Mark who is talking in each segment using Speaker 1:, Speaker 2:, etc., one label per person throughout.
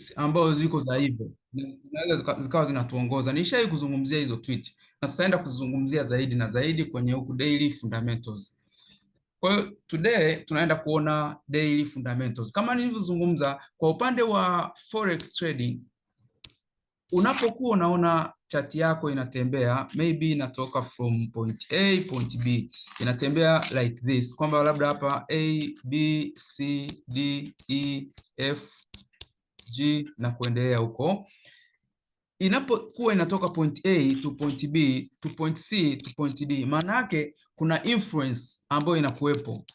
Speaker 1: tweets ambazo ziko za hivyo zinaweza zikawa zinatuongoza. Nishai kuzungumzia hizo tweet na tutaenda kuzungumzia zaidi na zaidi kwenye huku daily fundamentals. Kwa hiyo today tunaenda kuona daily fundamentals. Kama nilivyozungumza, kwa upande wa forex trading, unapokuwa unaona chart yako inatembea, maybe inatoka from point A point B, inatembea like this, kwamba labda hapa A B C D E F G na kuendelea huko. Inapokuwa inatoka point A to point B to point C to point D, maana yake kuna influence ambayo inakuwepo,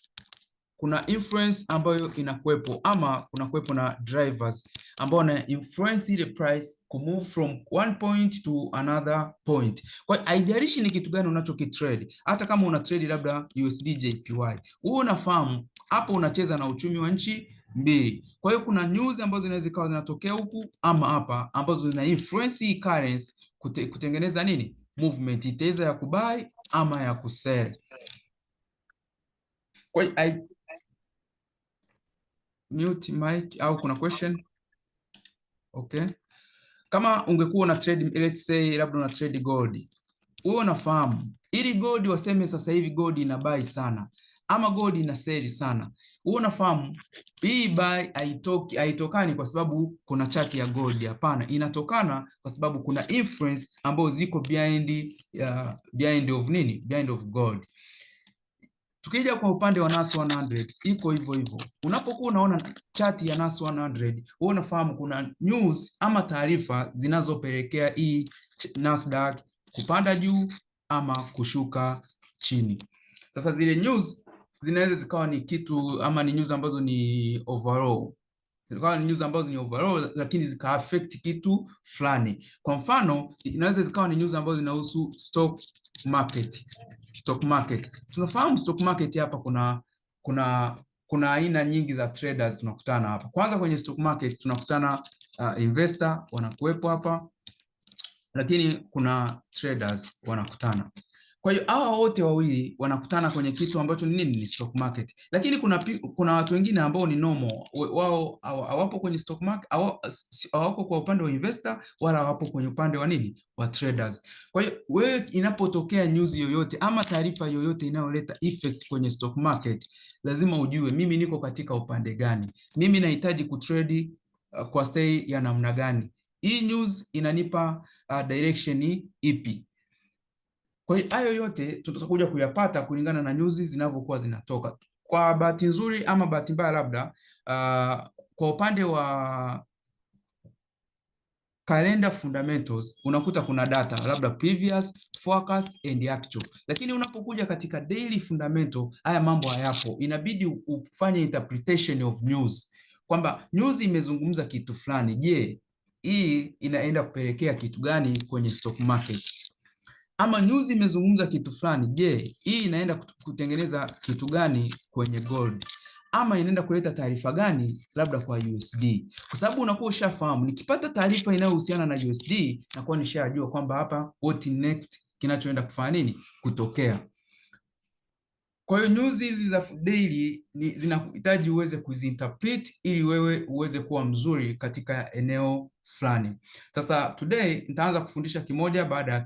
Speaker 1: ama kuna kuwepo na drivers ambao na influence ile price ku move from one point to another point. Kwa hiyo haijalishi ni kitu gani unachokitrade, hata kama una trade labda USD JPY, wewe unafahamu hapo unacheza na uchumi wa nchi mbili. Kwa hiyo kuna news ambazo zinaweza ikawa zinatokea huku ama hapa, ambazo zina influence hii currency kutengeneza nini, movement, itaweza ya kubuy ama ya kusell. Kwa hiyo mute mic au kuna question? Okay. Kama ungekuwa una trade, let's say labda una trade gold, wewe unafahamu ili gold waseme sasa hivi gold ina buy sana ama gold ina sell sana, wewe unafahamu hii buy haitokani kwa sababu kuna chart ya gold. Hapana, inatokana kwa sababu kuna influence ambazo ziko behind of gold. Tukija kwa upande wa NAS 100 iko hivyo hivyo. Unapokuwa unaona chart ya NAS 100, wewe unafahamu kuna news ama taarifa zinazopelekea hii Nasdaq kupanda juu ama kushuka chini. Sasa zile news zinaweza zikawa ni kitu ama ni news ambazo ni overall. Zikawa ni news ambazo ni overall lakini zika affect kitu fulani. Kwa mfano, inaweza zikawa ni news ambazo zinahusu stock market. Tunafahamu stock market hapa kuna aina nyingi za traders tunakutana hapa. Kwanza kwenye stock market tunakutana investor wanakuwepo hapa, lakini kuna traders wanakutana. Kwa hiyo hawa wote wawili wanakutana kwenye kitu ambacho ni nini? Ni stock market. Lakini kuna watu wengine ambao ni normal, wao hawapo kwenye stock market, hawapo kwa upande wa investor wala hawapo kwenye upande wa nini? Wa traders. Kwa hiyo wewe inapotokea news yoyote ama taarifa yoyote inayoleta effect kwenye stock market, lazima ujue mimi niko katika upande gani, mimi nahitaji kutrade kwa style ya namna gani, hii news inanipa direction ipi. Kwa hiyo hayo yote tutakuja kuyapata kulingana na news zinavyokuwa zinatoka. Kwa bahati nzuri ama bahati mbaya labda, kwa upande wa calendar fundamentals unakuta kuna data labda previous, forecast and actual. Lakini unapokuja katika daily fundamental haya mambo hayapo. Inabidi ufanye interpretation of news, kwamba news imezungumza kitu fulani, je, hii inaenda kupelekea kitu gani kwenye stock market? Ama news imezungumza kitu fulani, je, hii inaenda kutengeneza kitu gani kwenye gold? Ama inaenda kuleta taarifa gani labda kwa USD? Kwa sababu unakuwa ushafahamu, nikipata taarifa inayohusiana na USD nakuwa nishajua kwamba hapa what next kinachoenda kufanya nini kutokea. Kwa hiyo news hizi za daily zinahitaji uweze kuzinterpret ili wewe uweze kuwa mzuri katika eneo fulani. Sasa today nitaanza kufundisha kimoja baada ya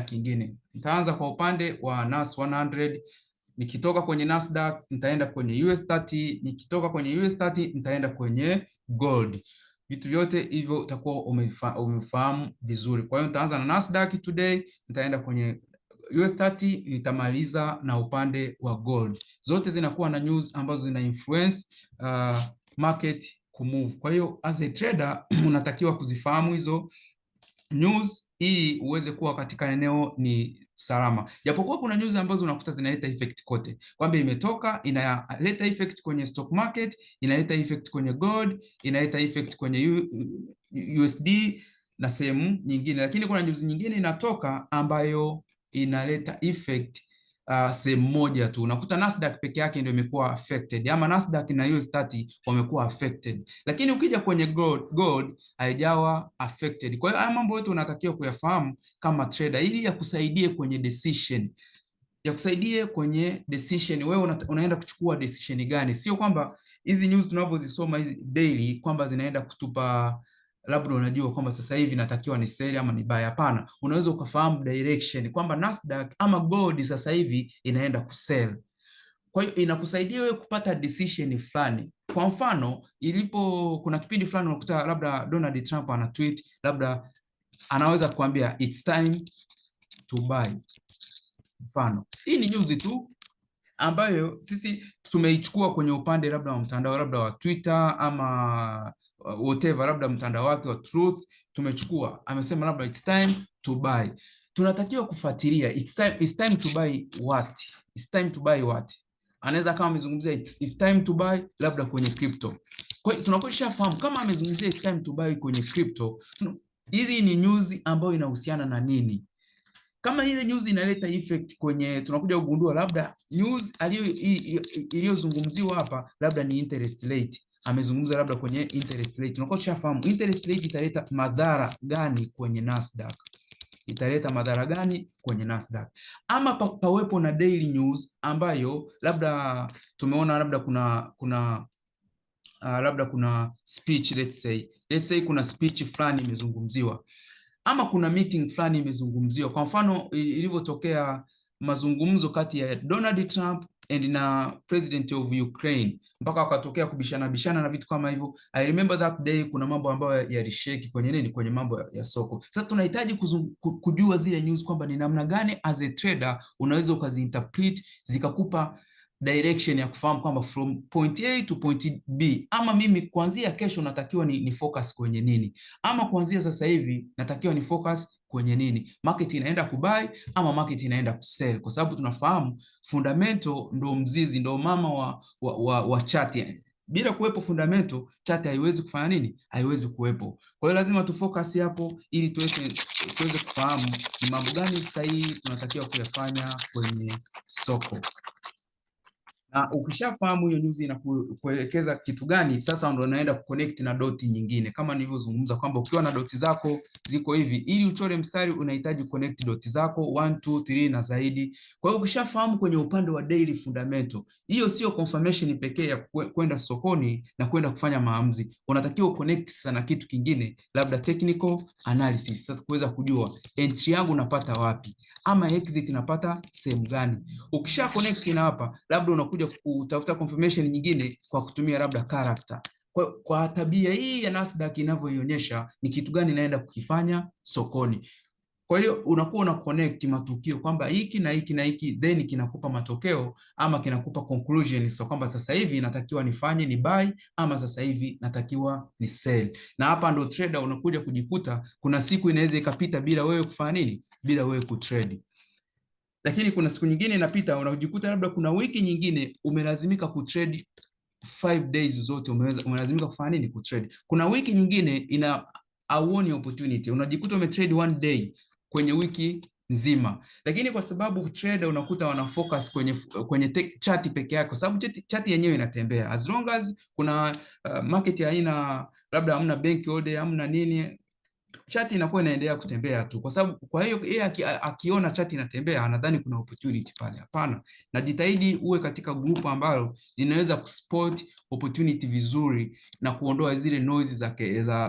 Speaker 1: kingine. Nitaanza kwa upande wa NAS 100. Nikitoka kwenye Nasdaq nitaenda kwenye US30, nikitoka kwenye US30 nitaenda kwenye gold. Vitu vyote hivyo utakuwa umefahamu vizuri. Kwa hiyo nitaanza na Nasdaq today, nitaenda kwenye US30, nitamaliza na upande wa gold. Zote zinakuwa na news ambazo zina influence market kumove. Kwa hiyo as a trader unatakiwa kuzifahamu hizo news ili uweze kuwa katika eneo ni salama. Japokuwa kuna news ambazo unakuta zinaleta effect kote, kwamba imetoka inaleta effect kwenye stock market, inaleta effect kwenye gold, inaleta effect kwenye USD na sehemu nyingine, lakini kuna news nyingine inatoka ambayo inaleta effect sehemu moja tu. Unakuta Nasdaq peke yake ndio imekuwa affected, ama Nasdaq na US30 wamekuwa affected, lakini ukija kwenye gold haijawa affected. Kwa hiyo haya mambo yote unatakiwa kuyafahamu kama trader ili yakusaidie kwenye decision. ya kusaidie kwenye decision. Wewe unaenda kuchukua decision gani? Sio kwamba hizi news tunavyozisoma hizi daily kwamba zinaenda kutupa labda unajua kwamba sasa hivi natakiwa ni sell ama ni buy. Hapana, unaweza ukafahamu direction kwamba Nasdaq ama gold sasa hivi inaenda kusell. Kwa hiyo inakusaidia wewe kupata decision fulani. Kwa mfano, kuna kipindi fulani unakuta labda Donald Trump ana tweet, labda anaweza kuambia it's time to buy. Mfano, hii ni news tu ambayo sisi tumeichukua kwenye upande labda wa mtandao labda wa Twitter ama whatever, labda mtandao wake wa Truth tumechukua, amesema labda it's time to buy. Tunatakiwa kufuatilia it's time to buy what? It's time to buy what? Anaweza kama amezungumzia it's time to buy labda kwenye crypto. Kwa hiyo tunakwisha fahamu kama amezungumzia it's time to buy kwenye crypto, hizi ni news ambayo inahusiana na nini? Kama ile news inaleta effect kwenye, tunakuja kugundua labda news iliyozungumziwa hapa labda ni interest rate. Amezungumza labda kwenye interest rate. Tunakuwa tushafahamu interest rate italeta madhara gani kwenye Nasdaq. Italeta madhara gani kwenye Nasdaq? Ama pawepo na daily news ambayo labda tumeona labda kuna speech, let's say kuna speech fulani imezungumziwa, ama kuna meeting fulani imezungumziwa. Kwa mfano ilivyotokea mazungumzo kati ya Donald Trump na president of Ukraine, mpaka wakatokea kubishana na vitu kama hivyo. I remember that day kuna mambo ambayo yalishake kwenye mambo ya soko. Sasa tunahitaji kujua zile news kwamba ni namna gani as a trader unaweza ukaziinterpret zikakupa direction ya kufahamu kwamba from point A to point B, ama mimi kuanzia kesho natakiwa ni focus kwenye nini, ama kuanzia sasa hivi natakiwa ni focus kwenye nini. Market inaenda kubuy ama market inaenda kusell, kwa sababu tunafahamu fundamental ndo mzizi, ndo mama wa chart. Bila kuwepo fundamental, chart haiwezi kufanya nini? Haiwezi kuwepo. Kwa hiyo lazima tufocus hapo ili tuweze kufahamu ni mambo gani sahihi tunatakiwa kuyafanya kwenye soko. Na ukishafahamu hiyo news inakuelekeza kitu gani, sasa ndo unaenda kuconnect na doti nyingine, kama nilivyozungumza kwamba ukiwa na doti zako ziko hivi, ili uchore mstari unahitaji connect doti zako 1 2 3 na zaidi. Kwa hiyo ukishafahamu kwenye upande wa daily fundamental, hiyo sio confirmation pekee ya kwenda sokoni na kwenda kufanya maamuzi, unatakiwa connect sana kitu kingine, labda technical analysis. Sasa kuweza kujua entry yangu napata wapi ama exit napata sehemu gani. Ukisha connect na hapa, labda unakuja kutafuta confirmation nyingine kwa kutumia labda character. Kwa tabia hii ya Nasdaq inavyoionyesha ni kitu gani naenda kukifanya sokoni. Kwa hiyo unakuwa una connect matukio kwamba hiki na hiki na hiki, then kinakupa matokeo ama kinakupa conclusion, so kwamba sasa hivi natakiwa nifanye ni buy ama sasa hivi natakiwa ni sell. Na hapa ndo trader unakuja kujikuta kuna siku inaweza ikapita bila wewe kufanya nini? Bila wewe kutrade. Lakini kuna siku nyingine inapita unajikuta labda kuna wiki nyingine umelazimika kutrade 5 days zote, umelazimika kufanya nini? Kutrade. Kuna wiki nyingine auoni opportunity, unajikuta umetrade 1 day kwenye wiki nzima. Lakini kwa sababu trader unakuta wana focus kwenye chart peke yake, kwa sababu chart yenyewe inatembea as long as kuna market haina labda hamna bank order hamna nini, chati inakuwa inaendelea kutembea tu, kwa sababu kwa hiyo yeye akiona chati inatembea anadhani kuna opportunity pale. Hapana, najitahidi uwe katika grupu ambalo linaweza kuspot opportunity vizuri na kuondoa zile noise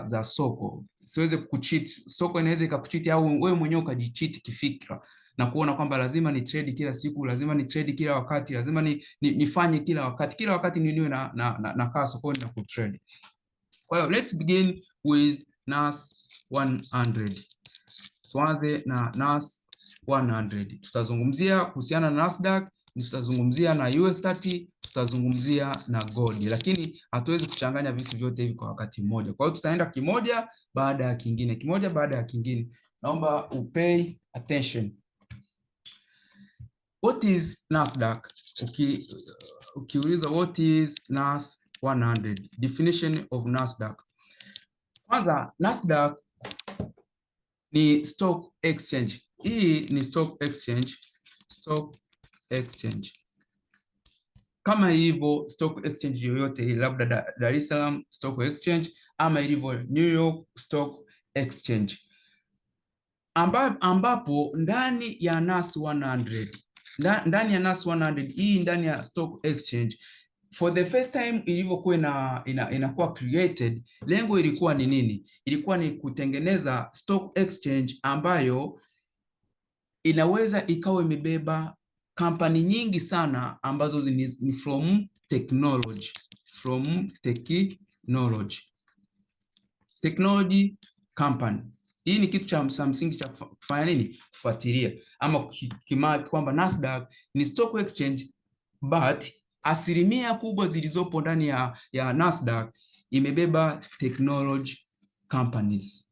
Speaker 1: za soko. Siweze kucheat soko, inaweza ikakucheat au wewe mwenyewe ukajicheat kifikra na kuona kwamba lazima ni trade kila siku, lazima ni trade kila wakati, lazima nifanye kila wakati niwe na kaa sokoni na kutrade. Kwa hiyo let's begin with NAS 100. Tuanze na NAS 100. Tutazungumzia kuhusiana na Nasdaq, tutazungumzia na US30, tutazungumzia na gold, lakini hatuwezi kuchanganya vitu vyote hivi kwa wakati mmoja. Kwa hiyo tutaenda kimoja baada ya kingine, Naomba upay attention. What is Nasdaq? Ukiuliza what is NAS 100, definition of Nasdaq. Kwanza, Nasdaq ni stock exchange. Hii ni stock exchange. Kama ilivyo stock exchange yoyote, labda Dar es Salaam Stock Exchange ama ilivyo New York Stock Exchange, ambapo ndani ya NAS 100 ndani ya NAS 100 hii, ndani ya stock exchange, for the first time ilivyokuwa inakuwa created, lengo ilikuwa ni nini? Ilikuwa ni kutengeneza stock exchange ambayo inaweza ikawa imebeba kampani nyingi sana ambazo ni from technology company. Hii ni kitu cha msingi cha kufanya nini? Kufuatilia ama kwamba Nasdaq ni stock exchange, but asilimia kubwa zilizopo ndani ya Nasdaq imebeba technology companies.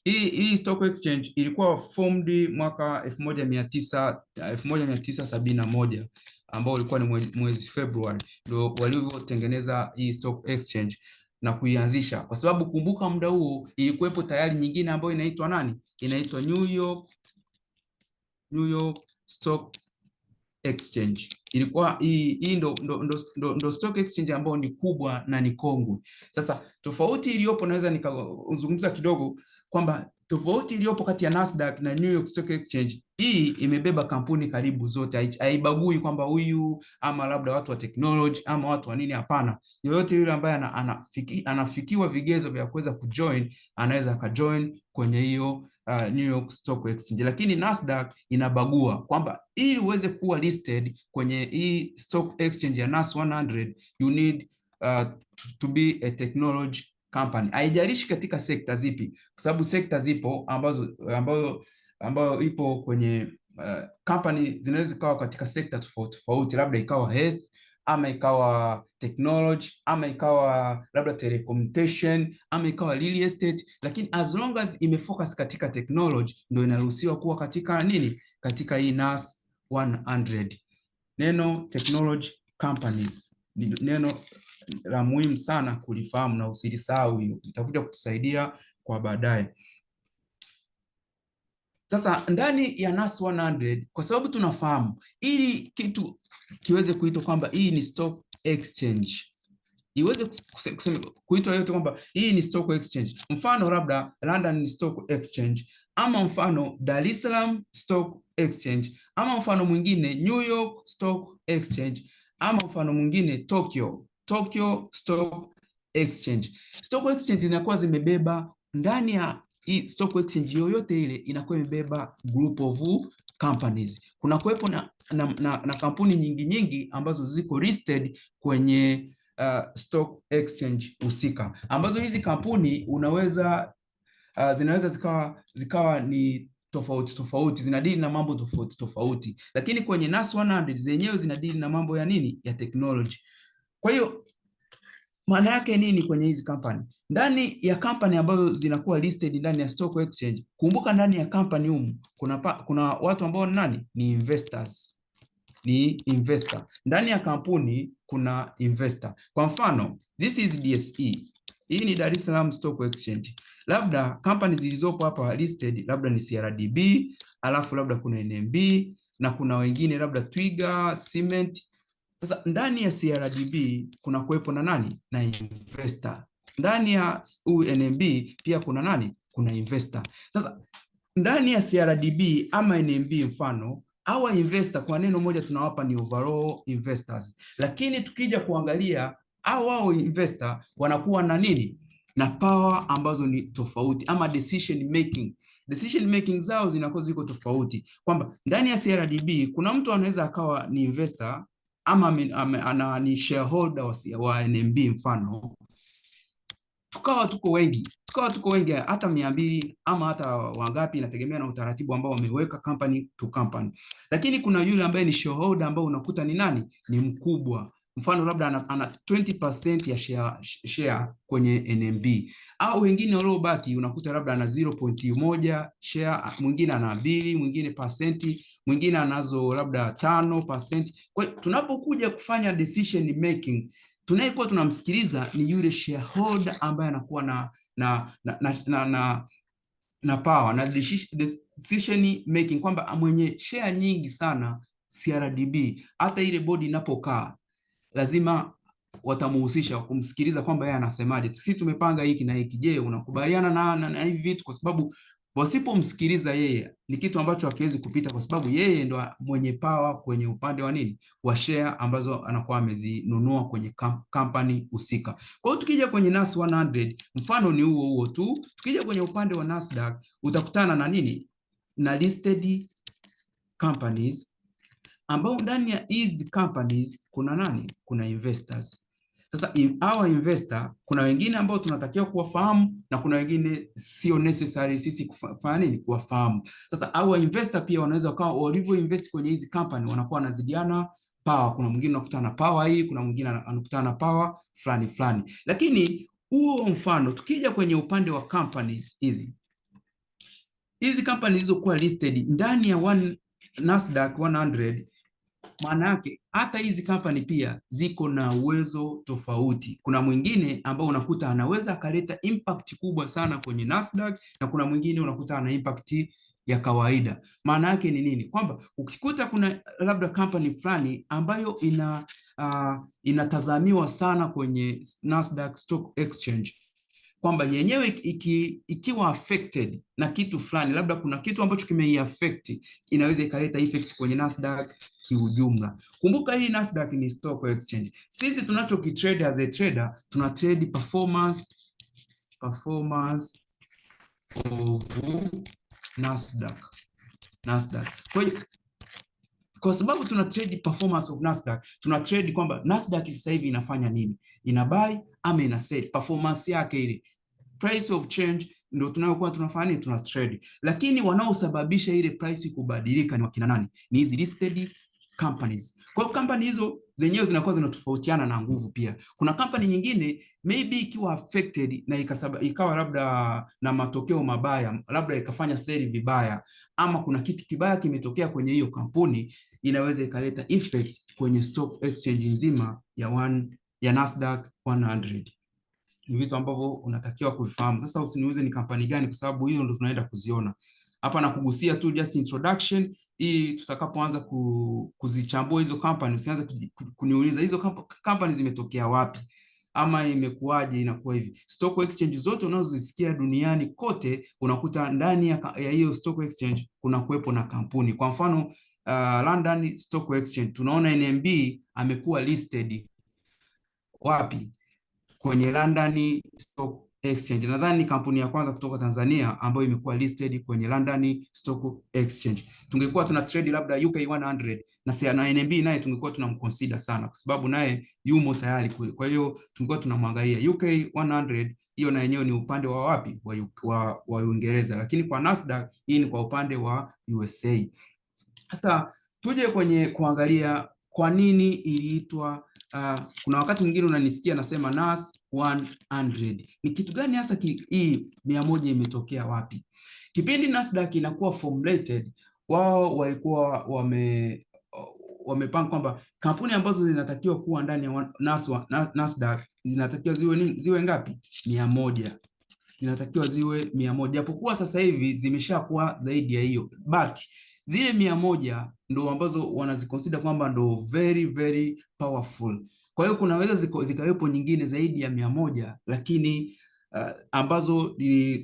Speaker 1: Hii stock exchange ilikuwa formed mwaka 1971 ambao ulikuwa ni mwezi February, ndio walivyotengeneza hii stock exchange na kuianzisha, kwa sababu kumbuka muda huo ilikuwepo tayari nyingine ambayo inaitwa nani? Inaitwa New York Stock Exchange. Ilikuwa hii ndo stock exchange ambayo ni kubwa na ni kongwe. Sasa tofauti iliyopo, naweza nikazungumza kidogo kwamba tofauti iliyopo kati ya Nasdaq na New York Stock Exchange, hii imebeba kampuni karibu zote, haibagui kwamba huyu ama labda watu wa technology ama watu wa nini. Hapana, yoyote yule ambaye anafikiwa vigezo vya kuweza kujoin anaweza akajoin kwenye hiyo New York Stock Exchange. Lakini Nasdaq inabagua kwamba ili uweze kuwa listed kwenye hii stock exchange ya NAS 100 you need to be a technology company. Haijalishi katika sekta zipi, kwa sababu sekta zipo ambayo ipo kwenye company zinaweza ikawa katika sekta tofauti, labda ikawa health ama ikawa technology ama ikawa labda telecommunication ama ikawa real estate, lakini as long as imefocus katika technology ndio inaruhusiwa kuwa katika nini? Katika hii NAS 100. Neno technology companies ni neno la muhimu sana kulifahamu na usilisahau, hiyo itakuja kutusaidia kwa baadaye. Sasa ndani ya NAS 100, kwa sababu tunafahamu ili kitu kiweze kuitwa kwamba hii ni stock exchange, iweze kuitwa yote kwamba hii ni stock exchange, mfano labda London Stock Exchange, ama mfano Dar es Salaam Stock Exchange, ama mfano mwingine New York Stock Exchange, ama mfano mwingine Tokyo Stock Exchange. Stock exchange zinakuwa zimebeba ndani ya hii stock exchange yoyote ile, inakuwa imebeba group of companies. Kuna kuwepo na kampuni nyingi ambazo ziko listed kwenye stock exchange husika, ambazo hizi kampuni zinaweza zikawa ni tofauti, zinadili na mambo tofauti, lakini kwenye NAS 100 zenyewe zinadili na mambo ya nini? Ya technology. Kwa hiyo maana yake nini kwenye hizi company? Ndani ya company ambazo zinakuwa listed ndani ya stock exchange, kumbuka ndani ya company humu kuna watu ambao nani? Ni investors. Ndani ya kampuni kuna investor. Kwa mfano, this is DSE. Hii ni Dar es Salaam Stock Exchange. Labda company zilizopo hapa listed labda ni CRDB, alafu labda kuna NMB na kuna wengine labda Twiga, Cement. Sasa ndani ya CRDB kuna kuwepo na nani? Na investor. Ndani ya NMB pia kuna nani? Kuna investor. Sasa ndani ya CRDB ama NMB mfano, hawa investor kwa neno moja tunawapa ni overall investors. Lakini tukija kuangalia hao investor wanakuwa na nini? Na power ambazo ni tofauti, ama decision making zao zinakuwa ziko tofauti, kwamba ndani ya CRDB kuna mtu anaweza akawa ni investor ama ni shareholder wa NMB mfano, tukawa tuko wengi hata 200 ama hata wangapi, inategemea na utaratibu ambao wameweka company to company. Lakini kuna yule ambaye ni shareholder ambao unakuta ni nani? Ni mkubwa, mfano labda ana 20% ya share kwenye NMB, au wengine waliobaki unakuta labda ana 0.1 share, mwingine ana 2, mwingine percent, mwingine anazo labda 5%. Kwa hiyo tunapokuja kufanya decision making, tunayekuwa tunamsikiliza ni yule shareholder ambaye anakuwa na power na decision making, kwamba mwenye share nyingi sana CRDB. Hata ile bodi inapokaa lazima watamuhusisha kumsikiliza kwamba yeye anasemaje. Sisi tumepanga hiki na hiki, je, unakubaliana na hivi vitu? Kwa sababu Wasipomsikiliza yeye ni kitu ambacho hakiwezi kupita, kwa sababu yeye ndo mwenye power kwenye upande wa nini, wa share ambazo anakuwa amezinunua kwenye company husika. Kwa hiyo tukija kwenye NAS 100 mfano ni huo huo tu. Tukija kwenye upande wa Nasdaq utakutana na nini, na listed companies, ambao ndani ya hizi companies kuna nani, kuna investors. Sasa our investor, kuna wengine ambao tunatakiwa kuwafahamu na kuna wengine sio necessary sisi kufanya nini, kuwafahamu. Sasa our investor pia wanaweza wakawa walivyo invest kwenye hizi company wanakuwa wanazidiana power. Kuna mwingine anakutana na power hii, kuna mwingine anakutana na power fulani fulani. Lakini huo mfano, tukija kwenye upande wa companies hizi companies zilizokuwa listed ndani ya Nasdaq 100, maana yake hata hizi company pia ziko na uwezo tofauti. Kuna mwingine ambao unakuta anaweza akaleta impact kubwa sana kwenye Nasdaq na kuna mwingine unakuta ana impact ya kawaida. Maana yake ni nini? Kwamba ukikuta kuna labda company fulani ambayo inatazamiwa sana kwenye Nasdaq Stock Exchange, kwamba yenyewe ikiwa affected na kitu fulani, labda kuna kitu ambacho kimeiaffect, inaweza ikaleta effect kwenye Nasdaq kiujumla. Kumbuka hii Nasdaq ni stock exchange. Sisi tunachokitrade as a trader, tuna trade performance of Nasdaq. Kwa sababu tuna trade performance of Nasdaq, tuna trade kwamba Nasdaq sasa hivi inafanya nini, ina buy ama ina sell, performance yake ile price of change ndio tunayokuwa tunafanya, tuna trade. Lakini wanaosababisha ile price kubadilika ni wakina nani? Ni hizi listed companies. Kwa hiyo company hizo zenyewe zinakuwa zinatofautiana na nguvu pia. Kuna company nyingine maybe ikiwa affected na ikawa labda na matokeo mabaya, labda ikafanya sell vibaya, ama kuna kitu kibaya kimetokea kwenye hiyo kampuni, inaweza ikaleta effect kwenye stock exchange nzima ya Nasdaq 100. Ni vitu ambavyo unatakiwa kufahamu. Sasa usiniulize ni kampani gani, kwa sababu hizo ndo tunaenda kuziona hapa na kugusia tu just introduction, ili tutakapoanza kuzichambua hizo kampani usianze kuniuliza hizo kampani zimetokea wapi ama imekuwaje, inakuwa hivi. Stock exchange zote unazozisikia duniani kote unakuta ndani ya hiyo stock exchange kuna kuwepo na kampuni. Kwa mfano London Stock Exchange tunaona NMB amekuwa listed wapi? Kwenye London Stock Exchange. Nadhani kampuni ya kwanza kutoka Tanzania ambayo imekuwa listed kwenye London Stock Exchange. Tungekuwa tuna trade labda UK 100 na NMB naye tungekuwa tunamconsider sana, kwa sababu naye yumo tayari kule. Kwa hiyo tungekuwa tunamwangalia UK 100, hiyo na yenyewe ni upande wa wapi, wa Uingereza, lakini kwa Nasdaq hii ni kwa upande wa USA. Sasa tuje kwenye kuangalia kwa nini iliitwa kuna wakati mwingine unanisikia nasema NAS 100. Ni kitu gani hasa hii 100 imetokea wapi? Kipindi Nasdaq inakuwa formulated, wao walikuwa wamepanga kwamba kampuni ambazo zinatakiwa kuwa ndani ya Nasdaq zinatakiwa ziwe ngapi? 100. Zinatakiwa ziwe 100. Japokuwa sasa hivi zimeshakuwa zaidi ya hiyo, but zile 100 ndo ambazo wanaziconsider kwamba ndo very very powerful. Kwa hiyo kunaweza zikawepo nyingine zaidi ya 100, lakini ambazo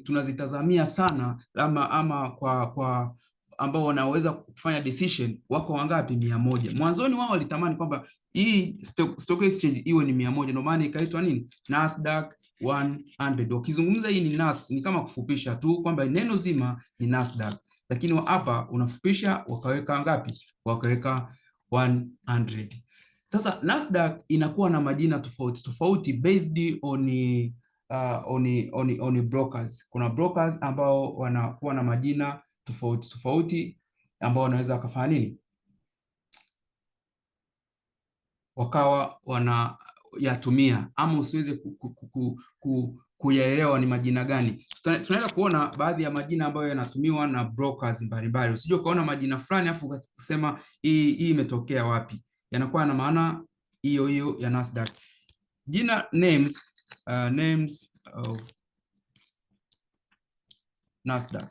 Speaker 1: tunazitazamia sana ama kwa ambao wanaweza kufanya decision wako wangapi? 100. Mwanzoni wao walitamani kwamba hii stock exchange iwe ni 100, ndio maana ikaitwa nini? Nasdaq 100. Wakizungumza hii ni NAS, ni kama kufupisha tu kwamba neno zima ni Nasdaq, lakini hapa unafupisha wakaweka ngapi? Wakaweka 100. Sasa Nasdaq inakuwa na majina tofauti tofauti based on brokers. Kuna brokers ambao wanakuwa na majina tofauti tofauti ambao wanaweza wakafanya nini, wakawa wanayatumia, ama usiweze kuyaelewa ni majina gani. Tunaenda kuona baadhi ya majina ambayo yanatumiwa na brokers mbalimbali. Usije ukaona majina fulani afu ukasema hii imetokea wapi. Yanakuwa na maana hiyo hiyo ya Nasdaq. Jina names of Nasdaq,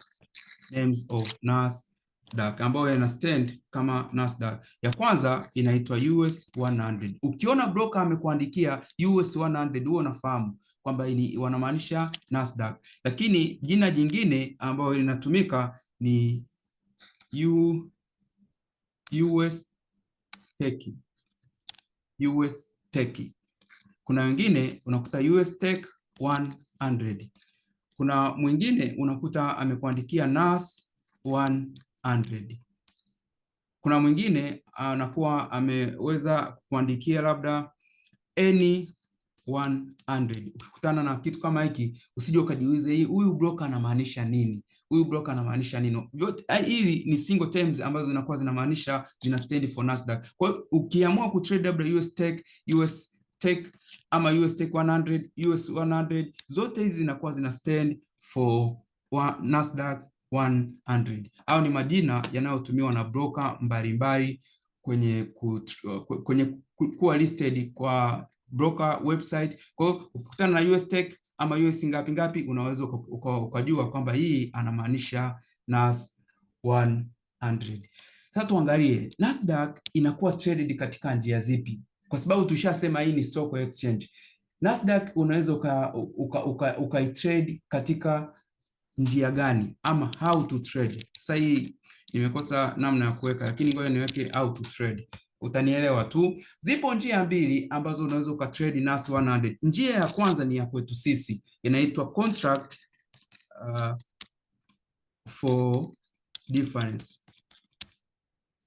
Speaker 1: names of NAS Nasdaq ambayo ina stand kama Nasdaq. Ya kwanza inaitwa US 100. Ukiona broker amekuandikia US 100 huo unafahamu kwamba wanamaanisha Nasdaq. Lakini jina jingine ambayo linatumika ni US Tech. US Tech. Kuna wengine unakuta US Tech 100. Kuna mwingine unakuta amekuandikia NAS 100. Kuna mwingine anakuwa ameweza kuandikia labda any 100. Ukikutana na kitu kama hiki usije ukajiulize huyu broker anamaanisha nini? Huyu broker anamaanisha nini? Vyote hizi ni single terms ambazo zinakuwa zinamaanisha zina stand for Nasdaq. Kwa hiyo ukiamua kutrade labda US Tech ama US Tech 100, US 100, zote hizi zinakuwa zina stand for Nasdaq 100. Au ni majina yanayotumiwa na broker mbalimbali kwenye kuwa listed kwa broker website. Kwa hiyo ukikutana na US Tech ama US ngapi unaweza ukajua kwamba hii anamaanisha NAS 100. Sasa tuangalie Nasdaq inakuwa traded katika njia zipi, kwa sababu tushasema hii ni stock exchange. Nasdaq unaweza ukaitrade katika njia gani ama how to trade. Sasa hii nimekosa namna ya kuweka, lakini ngoja niweke how to trade, utanielewa tu. Zipo njia mbili ambazo unaweza ukatrade NAS 100. Njia ya kwanza ni ya kwetu sisi, inaitwa contract for difference.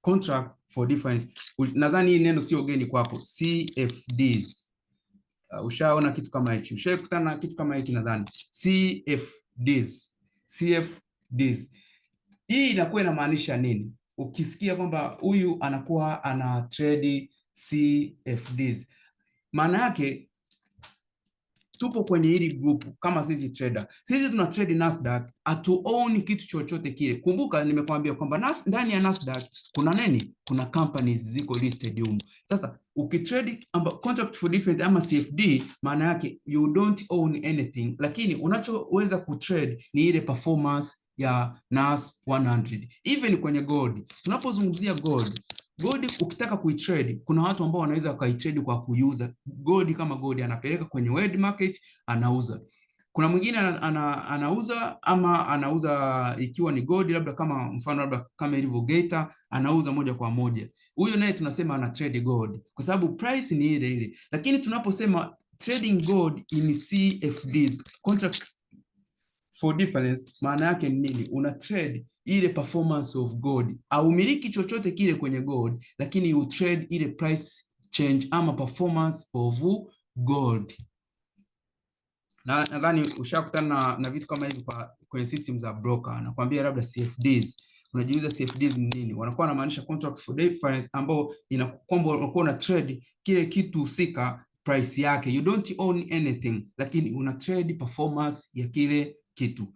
Speaker 1: Contract for difference. Nadhani hii neno sio geni kwako, CFDs. Ushaona kitu kama hichi? Ushakutana na kitu kama hiki nadhani? CFDs. Hii inakuwa inamaanisha nini? Ukisikia kwamba huyu anakuwa ana trade CFDs, maana yake tupo kwenye hili group kama sisi trader. Sisi tuna trade Nasdaq, hatu own kitu chochote kile. Kumbuka nimekwambia kwamba ndani ya Nasdaq kuna nini? Kuna companies ziko listed huko. Sasa ukitrade contract for difference ama CFD, maana yake you don't own anything, lakini unachoweza kutrade ni ile performance ya NAS 100. Even kwenye gold, tunapozungumzia gold ukitaka kuitrade, kuna watu ambao wanaweza wakaitrade kwa kuiuza gold. Kama gold anapeleka kwenye world market anauza, kuna mwingine anauza ama anauza ikiwa ni gold labda kama mfano labda kama ilivyo Geita anauza moja kwa moja. Huyo naye tunasema ana trade gold kwa sababu price ni ile ile. Lakini tunaposema trading gold in CFDs, contracts for difference, maana yake ni nini? Una trade ile performance of gold, au miliki chochote kile kwenye gold, lakini you trade ile price change ama performance of gold. Na nadhani ushakutana na vitu kama hivi kwenye system za broker. Anakuambia labda CFDs, unajiuliza CFDs ni nini? Wanakuwa wanamaanisha contract for difference, ambao inakwamba unakuwa una trade kile kitu husika price yake, you don't own anything, lakini una trade performance ya kile kitu.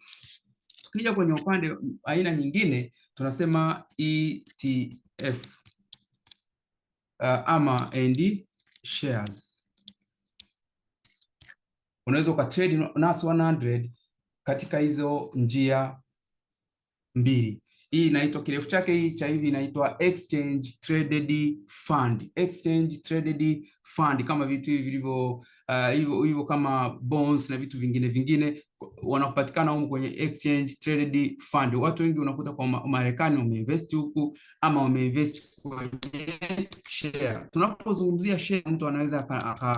Speaker 1: Tukija kwenye upande aina nyingine tunasema ETF ama and shares. Unaweza ukatrade NAS 100 katika hizo njia mbili. Hii inaitwa, kirefu chake hii cha hivi inaitwa exchange traded fund. Exchange traded fund, kama vitu hivi vilivyo hivyo kama bonds na vitu vingine wanapatikana huko kwenye exchange traded fund. Watu wengi unakuta kwa Marekani wameinvest huku ama wameinvest kwenye share. Tunapozungumzia share, mtu anaweza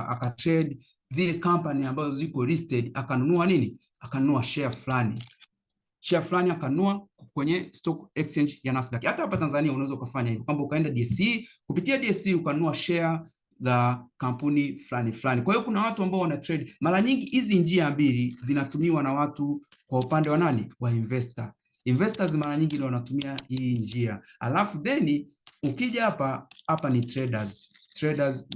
Speaker 1: akatrade zile company ambazo ziko listed, akanunua nini? Akanunua share fulani akanunua kwenye stock exchange ya Nasdaq. Hata hapa Tanzania unaweza ukafanya hivyo, kwamba ukaenda DSE, kupitia DSE ukanunua share za kampuni fulani. Kwa hiyo kuna watu ambao wana trade. Mara nyingi hizi njia mbili zinatumiwa na watu kwa upande wa nani? Wa investor. Investors mara nyingi ndio wanatumia hii njia. Alafu then ukija hapa ni traders,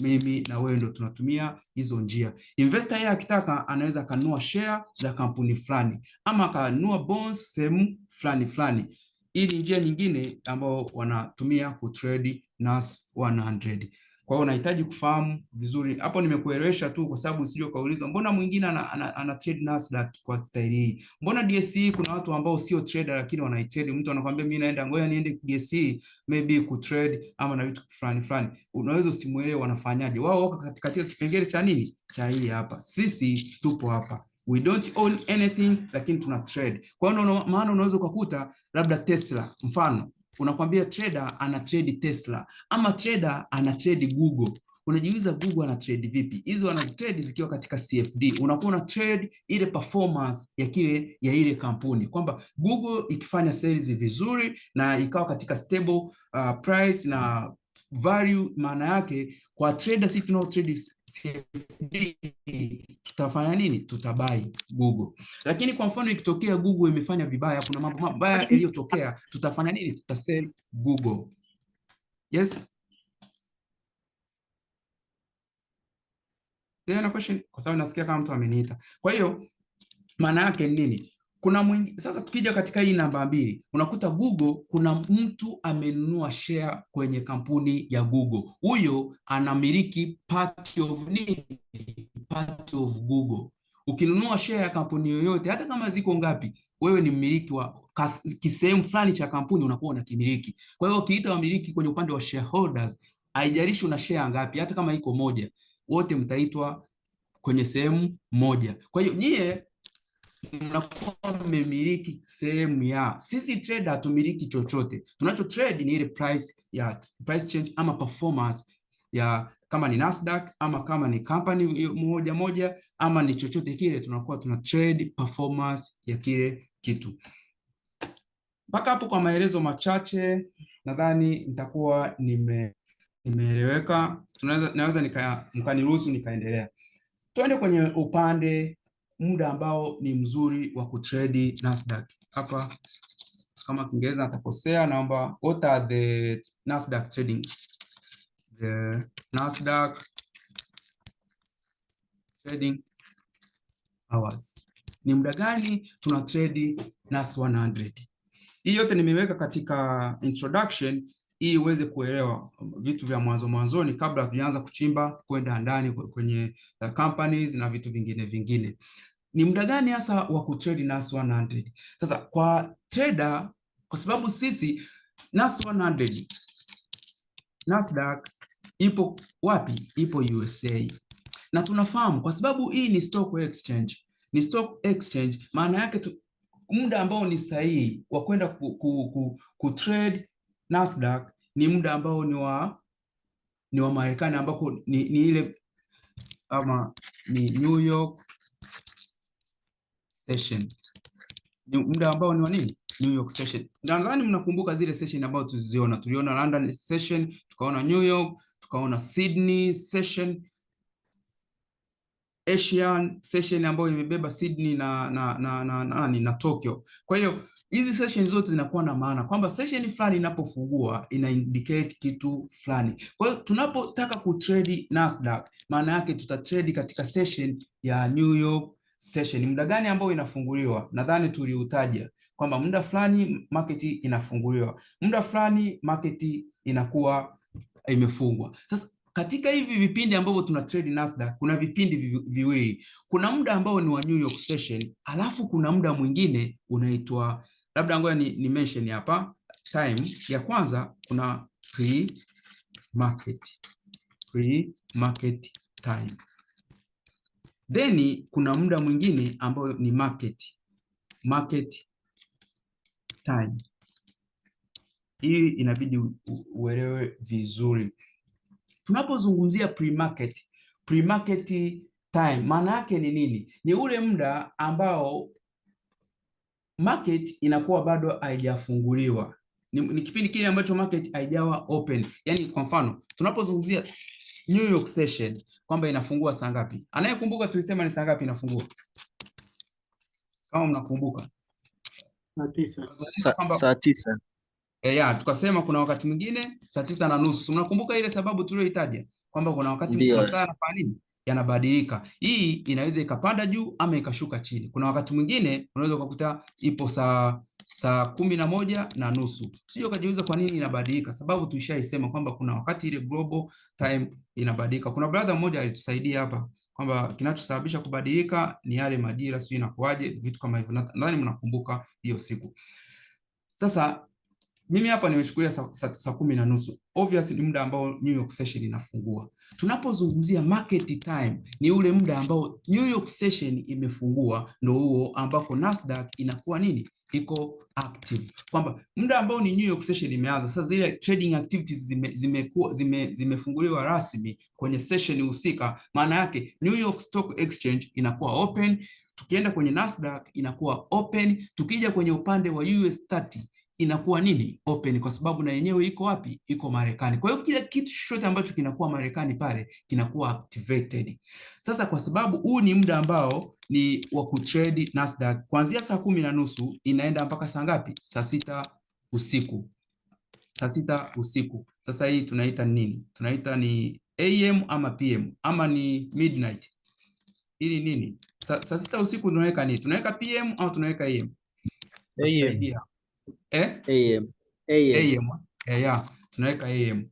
Speaker 1: mimi na wewe ndio tunatumia hizo njia. Investor yeye akitaka anaweza kanunua share za kampuni fulani ama kanunua bonds sehemu fulani. Hii ni njia nyingine ambao wanatumia kutrade NAS 100. Kwa hiyo unahitaji kufahamu vizuri. Hapo nimekuelewesha tu kwa sababu usije kaulizwa mbona mwingine ana trade Nasdaq kwa staili hii. Mbona DSE kuna watu ambao sio trader lakini wanaitrade. Mtu anakuambia mimi naenda ngoja niende DSE maybe kutrade ama na vitu fulani fulani. Unaweza usimuelewe wanafanyaje. Wao wako katika kipengele cha nini? Cha hii hapa. Sisi tupo hapa. We don't own anything lakini tuna trade. Kwa hiyo maana unaweza ukakuta labda Tesla mfano unakwambia trader ana trade Tesla ama trader ana trade Google. Unajiuliza Google ana trade vipi? Hizo wana trade zikiwa katika CFD. Unakuwa una trade ile performance ya ile kampuni. Kwamba Google ikifanya sales vizuri na ikawa katika stable price na value, maana yake kwa trader sisi tunao trade CFD tutafanya nini? Tutabai Google. Lakini kwa mfano ikitokea Google imefanya vibaya, kuna mambo mabaya yaliyotokea, tutafanya nini? Tutasell Google. Yes? Tena question kwa sababu nasikia kama mtu ameniita. Kwa hiyo maana yake nini? Sasa tukija katika hii namba 2, unakuta Google kuna mtu amenunua share kwenye kampuni ya Google. Huyo anamiliki part of Google. Ukinunua share ya kampuni yoyote hata kama ziko ngapi, wewe ni mmiliki wa kisehemu fulani cha kampuni, unakuwa unakimiliki. Kwa hiyo ukiita wamiliki kwenye upande wa shareholders, haijalishi una share ngapi, hata kama iko moja, wote mtaitwa kwenye sehemu moja. Kwa hiyo nyie mnakuwa mmemiliki sehemu ya. Sisi trader hatumiliki chochote. Tunacho trade ni ile price change ama performance ya kama ni Nasdaq ama kama ni company moja ama ni chochote kile, tunakuwa tuna trade performance ya kile kitu. Mpaka hapo kwa maelezo machache nadhani nitakuwa nimeeleweka. Naweza mkaniruhusu nikaendelea. Tuende kwenye upande muda ambao ni mzuri wa kutrade Nasdaq. Hapa kama Kiingereza natakosea, naomba what are the Nasdaq trading? The Nasdaq trading hours. Ni muda gani tuna trade Nas 100? Hii yote nimeweka katika introduction ili uweze kuelewa vitu vya mwanzoni kabla hatujaanza kuchimba kwenda ndani kwenye companies na vitu vingine. Ni muda gani hasa wa kutrade Nas 100? Sasa kwa trader, kwa sababu sisi Nas 100 Nasdaq ipo wapi? Ipo USA. Na tunafahamu kwa sababu hii ni stock exchange. Ni stock exchange, maana yake muda ambao ni sahihi wa kwenda kutrade Nasdaq ni muda ambao ni wa Marekani, ambako ni ile ama ni New York session. Ni muda ambao ni wa nini? New York session. Nadhani mnakumbuka zile session ambazo tuliona London session, tukaona New York, tukaona Sydney session, Asian session ambayo imebeba Sydney na Tokyo. Kwa hiyo hizi session zote zinakuwa na maana kwamba session fulani inapofungua ina indicate kitu fulani. Kwa hiyo tunapotaka kutrade Nasdaq, maana yake tutatrade katika session ya New York session. Muda gani ambao inafunguliwa? Nadhani tuliutaja kwamba muda fulani market inafunguliwa, muda fulani market inakuwa imefungwa. Sasa katika hivi vipindi ambavyo tuna trade Nasdaq, kuna vipindi viwili. Kuna muda ambao ni wa New York session, alafu kuna muda mwingine unaitwa, labda ngoja ni mention hapa time. Ya kwanza kuna pre-market time. Then kuna muda mwingine ambao ni market time. Hii inabidi uelewe vizuri. Tunapozungumzia pre-market time, maana yake ni nini? Ni ule muda ambao market inakuwa bado haijafunguliwa. Ni kipindi kile ambacho market haijawa open. Yaani kwa mfano, tunapozungumzia New York session kwamba inafungua saa ngapi? Anayekumbuka tulisema ni saa ngapi inafungua? Kama mnakumbuka.
Speaker 2: Saa 9.
Speaker 1: Tukasema kuna wakati mwingine saa 9:30. Mnakumbuka ile sababu tuliyoitaja kwamba kuna wakati masaa yanafanya nini? Yanabadilika. Hii inaweza ikapanda juu ama ikashuka chini. Kuna wakati mwingine unaweza kukuta ipo saa saa 11:30. Sio kajiuliza kwa nini inabadilika, sababu tulishaisema kwamba kuna wakati ile global time inabadilika. Kuna brother mmoja alitusaidia hapa kwamba kinachosababisha kubadilika ni yale majira, sio inakuaje, vitu kama hivyo. Nadhani mnakumbuka hiyo siku. Sasa mimi hapa nimechukulia saa 10:30. Obviously ni muda ambao New York session inafungua. Tunapozungumzia market time ni ule muda ambao New York session imefungua, ndio huo ambako Nasdaq inakuwa nini? Iko active. Kwamba muda ambao ni New York session imeanza, sasa zile trading activities zimefunguliwa rasmi kwenye session husika, maana yake New York Stock Exchange inakuwa open, tukienda kwenye Nasdaq inakuwa open, tukija kwenye upande wa US 30 inakuwa nini? Open, kwa sababu na yenyewe iko wapi? Iko Marekani. Kwa hiyo kila kitu chochote ambacho kinakuwa Marekani pale kinakuwa activated. Sasa kwa sababu huu ni muda ambao ni wa kutrade Nasdaq kuanzia saa 10:30 inaenda mpaka saa ngapi? Saa 6 usiku. Saa 6 usiku. Sasa hii tunaita nini? Tunaita ni AM ama PM ama ni midnight. Ili nini? Saa 6 usiku tunaweka nini? Tunaweka PM au tunaweka AM?
Speaker 2: AM.
Speaker 1: AM. Yeah, tunaweka AM.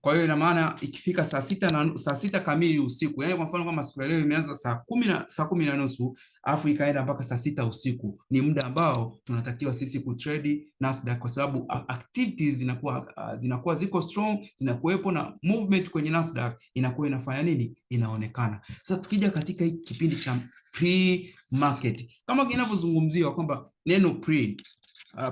Speaker 1: Kwa hiyo ina maana ikifika saa 6 kamili usiku, yani kwa mfano kama siku ya leo imeanza saa 10:30 alafu ikaenda mpaka saa 6 usiku, ni muda ambao tunatakiwa sisi kutrade Nasdaq, kwa sababu activities zinakuwa ziko strong, zinakuwepo na movement kwenye Nasdaq inakuwa inafanya nini? Inaonekana. Sasa tukija katika hiki kipindi cha pre-market, kama kinavyozungumziwa kwamba neno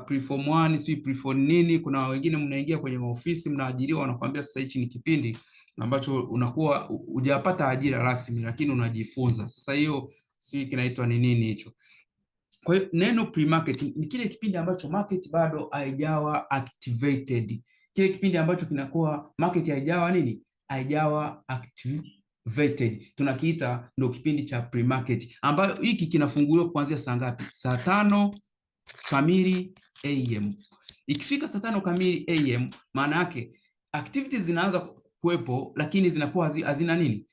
Speaker 1: preform 1 si preform nini, kuna wengine mnaingia kwenye maofisi mnaajiriwa, wanakuambia sasa hichi ni kipindi ambacho unakuwa hujapata ajira rasmi lakini unajifunza. Sasa hiyo si kinaitwa ni nini hicho? Kwa hiyo neno pre-market ni kile kipindi ambacho market bado haijawa activated, kile kipindi ambacho kinakuwa market haijawa nini? Haijawa activated, tunakiita ndio kipindi cha pre-market, ambayo hiki kinafunguliwa kuanzia saa ngapi? Saa 5 kamili AM. Ikifika saa 5 kamili AM, maana yake activities zinaanza kuwepo, lakini zinakuwa hazina nini?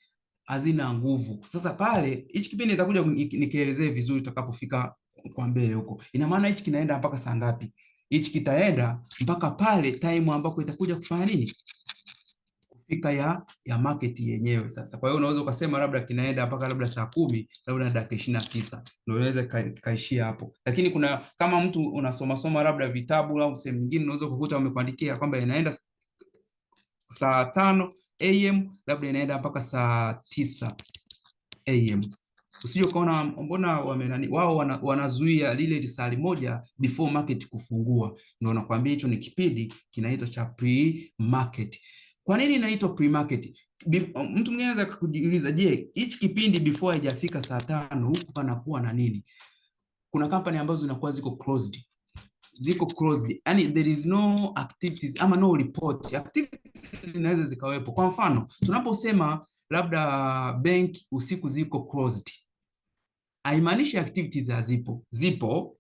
Speaker 1: Hazina nguvu. Sasa pale hichi kipindi nitakuja nikielezee vizuri tutakapofika kwa mbele huko. Ina maana hichi kinaenda mpaka saa ngapi? Hichi kitaenda mpaka pale time ambako itakuja kufanya nini? Kufika ya market yenyewe sasa. Kwa hiyo unaweza ukasema labda kinaenda mpaka labda saa 10, labda na dakika 29 ndio unaweza kaishia hapo. Lakini kuna kama mtu unasoma labda vitabu au sehemu nyingine, unaweza kukuta wamekuandikia kwamba inaenda saa 5 AM, labda inaenda mpaka saa 9 AM. Usije ukaona mbona wao wanazuia lile risali moja before market kufungua. Ndio nakwambia hicho ni kipindi kinaitwa cha pre-market. Kwa nini inaitwa pre-market? Mtu mwingine anaweza kujiuliza, je, hichi kipindi before haijafika saa 5 huku panakuwa na nini? Kuna company ambazo zinakuwa ziko closed. Yani there is no activities ama no report. Activities zinaweza zikawepo. Kwa mfano, tunaposema labda bank usiku ziko closed, haimaanishi activities hazipo. Zipo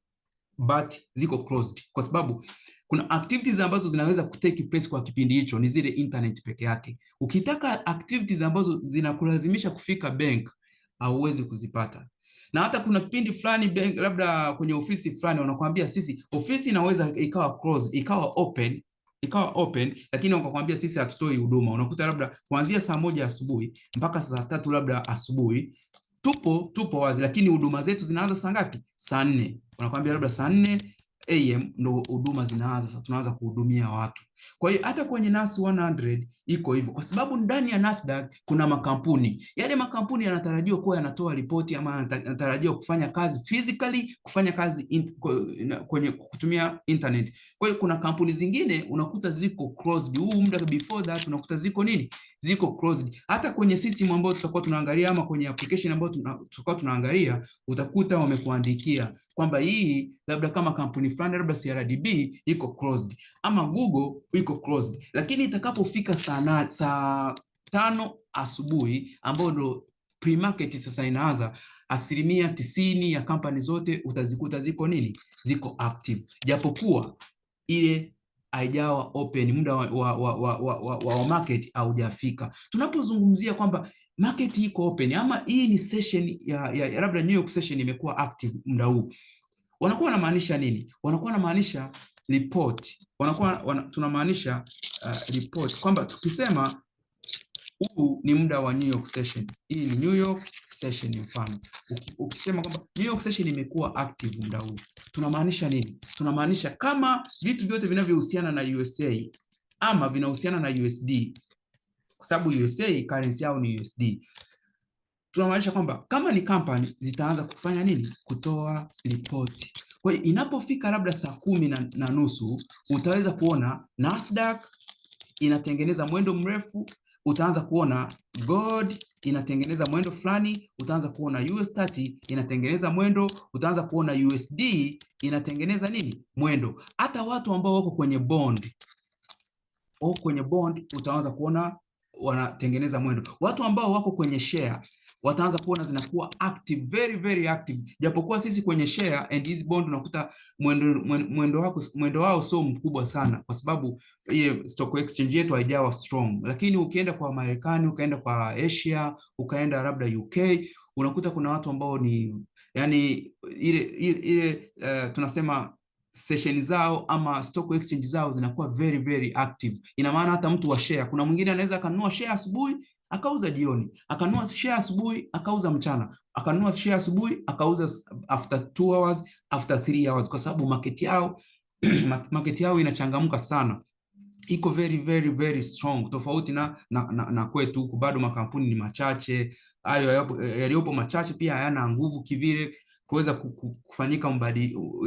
Speaker 1: but ziko closed, kwa sababu kuna activities ambazo zinaweza kutake place kwa kipindi hicho, ni zile internet peke yake. Ukitaka activities ambazo zinakulazimisha kufika bank, hauwezi kuzipata. Na hata kuna kipindi fulani bank, labda kwenye ofisi fulani wanakuambia sisi ofisi inaweza ikawa closed, ikawa open, lakini wakakwambia sisi hatutoi huduma. Unakuta labda kuanzia saa 1 asubuhi mpaka saa 3 labda asubuhi tupo wazi, lakini huduma zetu zinaanza saa ngapi? Saa 4. Wanakuambia labda saa 4 AM ndo huduma zinaanza, sasa tunaanza kuhudumia watu. Kwa hiyo hata kwenye NAS 100 iko hivyo, kwa sababu ndani ya Nasdaq kuna makampuni. Yale makampuni yanatarajiwa kuwa yanatoa ripoti ama yanatarajiwa kufanya kazi physically, kufanya kazi kwenye kutumia internet. Kwa hiyo kuna kampuni zingine unakuta ziko closed. Huu muda before that unakuta ziko nini? Ziko closed. Hata kwenye system ambayo tutakuwa tunaangalia ama kwenye application ambayo tutakuwa tunaangalia, utakuta wamekuandikia kwamba hii labda kama kampuni fulani labda CRDB iko closed ama Google iko closed. Lakini itakapofika saa 5 asubuhi ambapo ndo pre-market sasa inaanza, 90% ya kampani zote utazikuta ziko nini? Ziko active. Japokuwa ile haijawa open, muda wa market haujafika. Tunapozungumzia kwamba market iko open ama hii ni session ya labda New York session imekuwa active muda huu, Wanakuwa wanamaanisha nini? Wanakuwa wanamaanisha report. Tunamaanisha report kwamba tukisema huu ni muda wa New York session, hii ni New York session mfano. Ukisema kwamba New York session imekuwa active muda huu, tunamaanisha nini? Tunamaanisha kama vitu vyote vinavyohusiana na USA ama vinahusiana na USD, kwa sababu USA currency yao ni USD, tunamaanisha kwamba kama ni company zitaanza kufanya nini? Kutoa report. Kwa hiyo inapofika labda saa 10:30 utaweza kuona Nasdaq inatengeneza mwendo mrefu, utaanza kuona gold inatengeneza mwendo fulani, utaanza kuona US30 inatengeneza mwendo, utaanza kuona USD inatengeneza nini? Mwendo. Hata watu ambao wako kwenye bond utaanza kuona wanatengeneza mwendo. Watu ambao wako kwenye share wataanza kuona zinakuwa active, very very active. Japokuwa sisi kwenye share and hizi bond unakuta mwendo wao sio mkubwa sana, kwa sababu ile stock exchange yetu haijawa strong. Lakini ukienda kwa Marekani, ukaenda kwa Asia, ukaenda labda UK, unakuta kuna watu ambao ni yani ile tunasema session zao ama stock exchange zao zinakuwa very very active. Ina maana hata mtu wa share, kuna mwingine anaweza kanunua share asubuhi akauza jioni, akanunua share asubuhi akauza mchana, akanunua share asubuhi akauza after 2 hours, after 3 hours, kwa sababu market yao inachangamka sana, iko very very very strong, tofauti na kwetu huku bado makampuni ni machache. Hayo yaliyopo machache pia hayana nguvu kivile kuweza kufanyika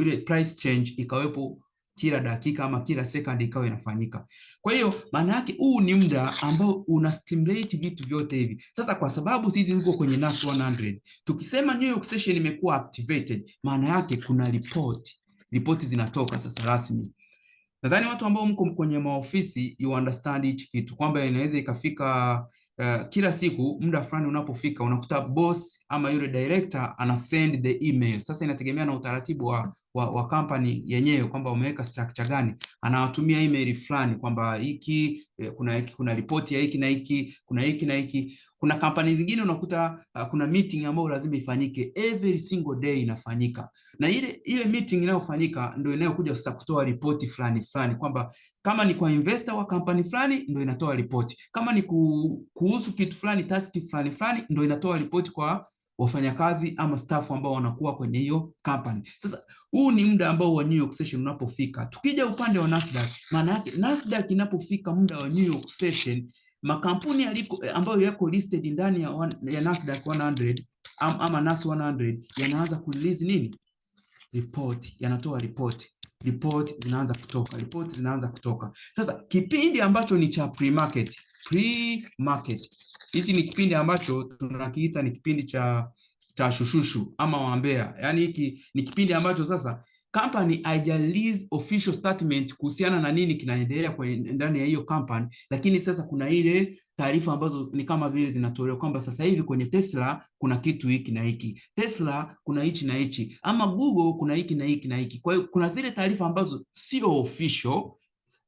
Speaker 1: ile price change ikawepo kila dakika ama kila second ikawa inafanyika. Kwa hiyo maana yake huu ni muda ambao una stimulate vitu vyote hivi. Sasa kwa sababu sisi tuko kwenye NAS 100, tukisema New York session imekuwa activated, maana yake kuna report zinatoka sasa rasmi. Nadhani watu ambao mko kwenye maofisi you understand hichi kitu, kwamba inaweza ikafika kila siku muda fulani unapofika unakuta boss ama yule director ana send the email. Sasa inategemea na utaratibu wa company yenyewe kwamba umeweka structure gani, anawatumia email fulani kwamba hiki kuna report ya hiki na hiki, kuna hiki na hiki. Kuna kampani zingine unakuta kuna meeting ambayo lazima ifanyike every single day inafanyika, na ile meeting inayofanyika ndio inayokuja sasa kutoa ripoti fulani kwamba kama ni kwa investor wa kampani fulani ndio inatoa ripoti, kama ni kuhusu kitu fulani, task fulani ndio inatoa ripoti kwa wafanyakazi ama staff ambao wanakuwa kwenye hiyo company. Sasa huu ni muda ambao wa New York session unapofika. Tukija upande wa Nasdaq, maana yake Nasdaq inapofika muda wa New York session, makampuni ambayo yako listed ndani ya Nasdaq 100 ama NAS 100 yanaanza kurelease nini? Report, yanatoa report zinaanza kutoka. Sasa kipindi ambacho ni cha pre-market, hichi ni kipindi ambacho tunakiita ni kipindi cha shushushu ama wambea. Yani hiki ni kipindi ambacho sasa company haija release official statement kuhusiana na nini kinaendelea ndani ya hiyo company, lakini sasa kuna ile taarifa ambazo ni kama vile zinatolewa kwamba sasa hivi kwenye Tesla kuna kitu hiki na hiki, Tesla kuna hichi na hichi, ama Google kuna hiki na hiki na hiki. Kwa hiyo kuna zile taarifa ambazo sio official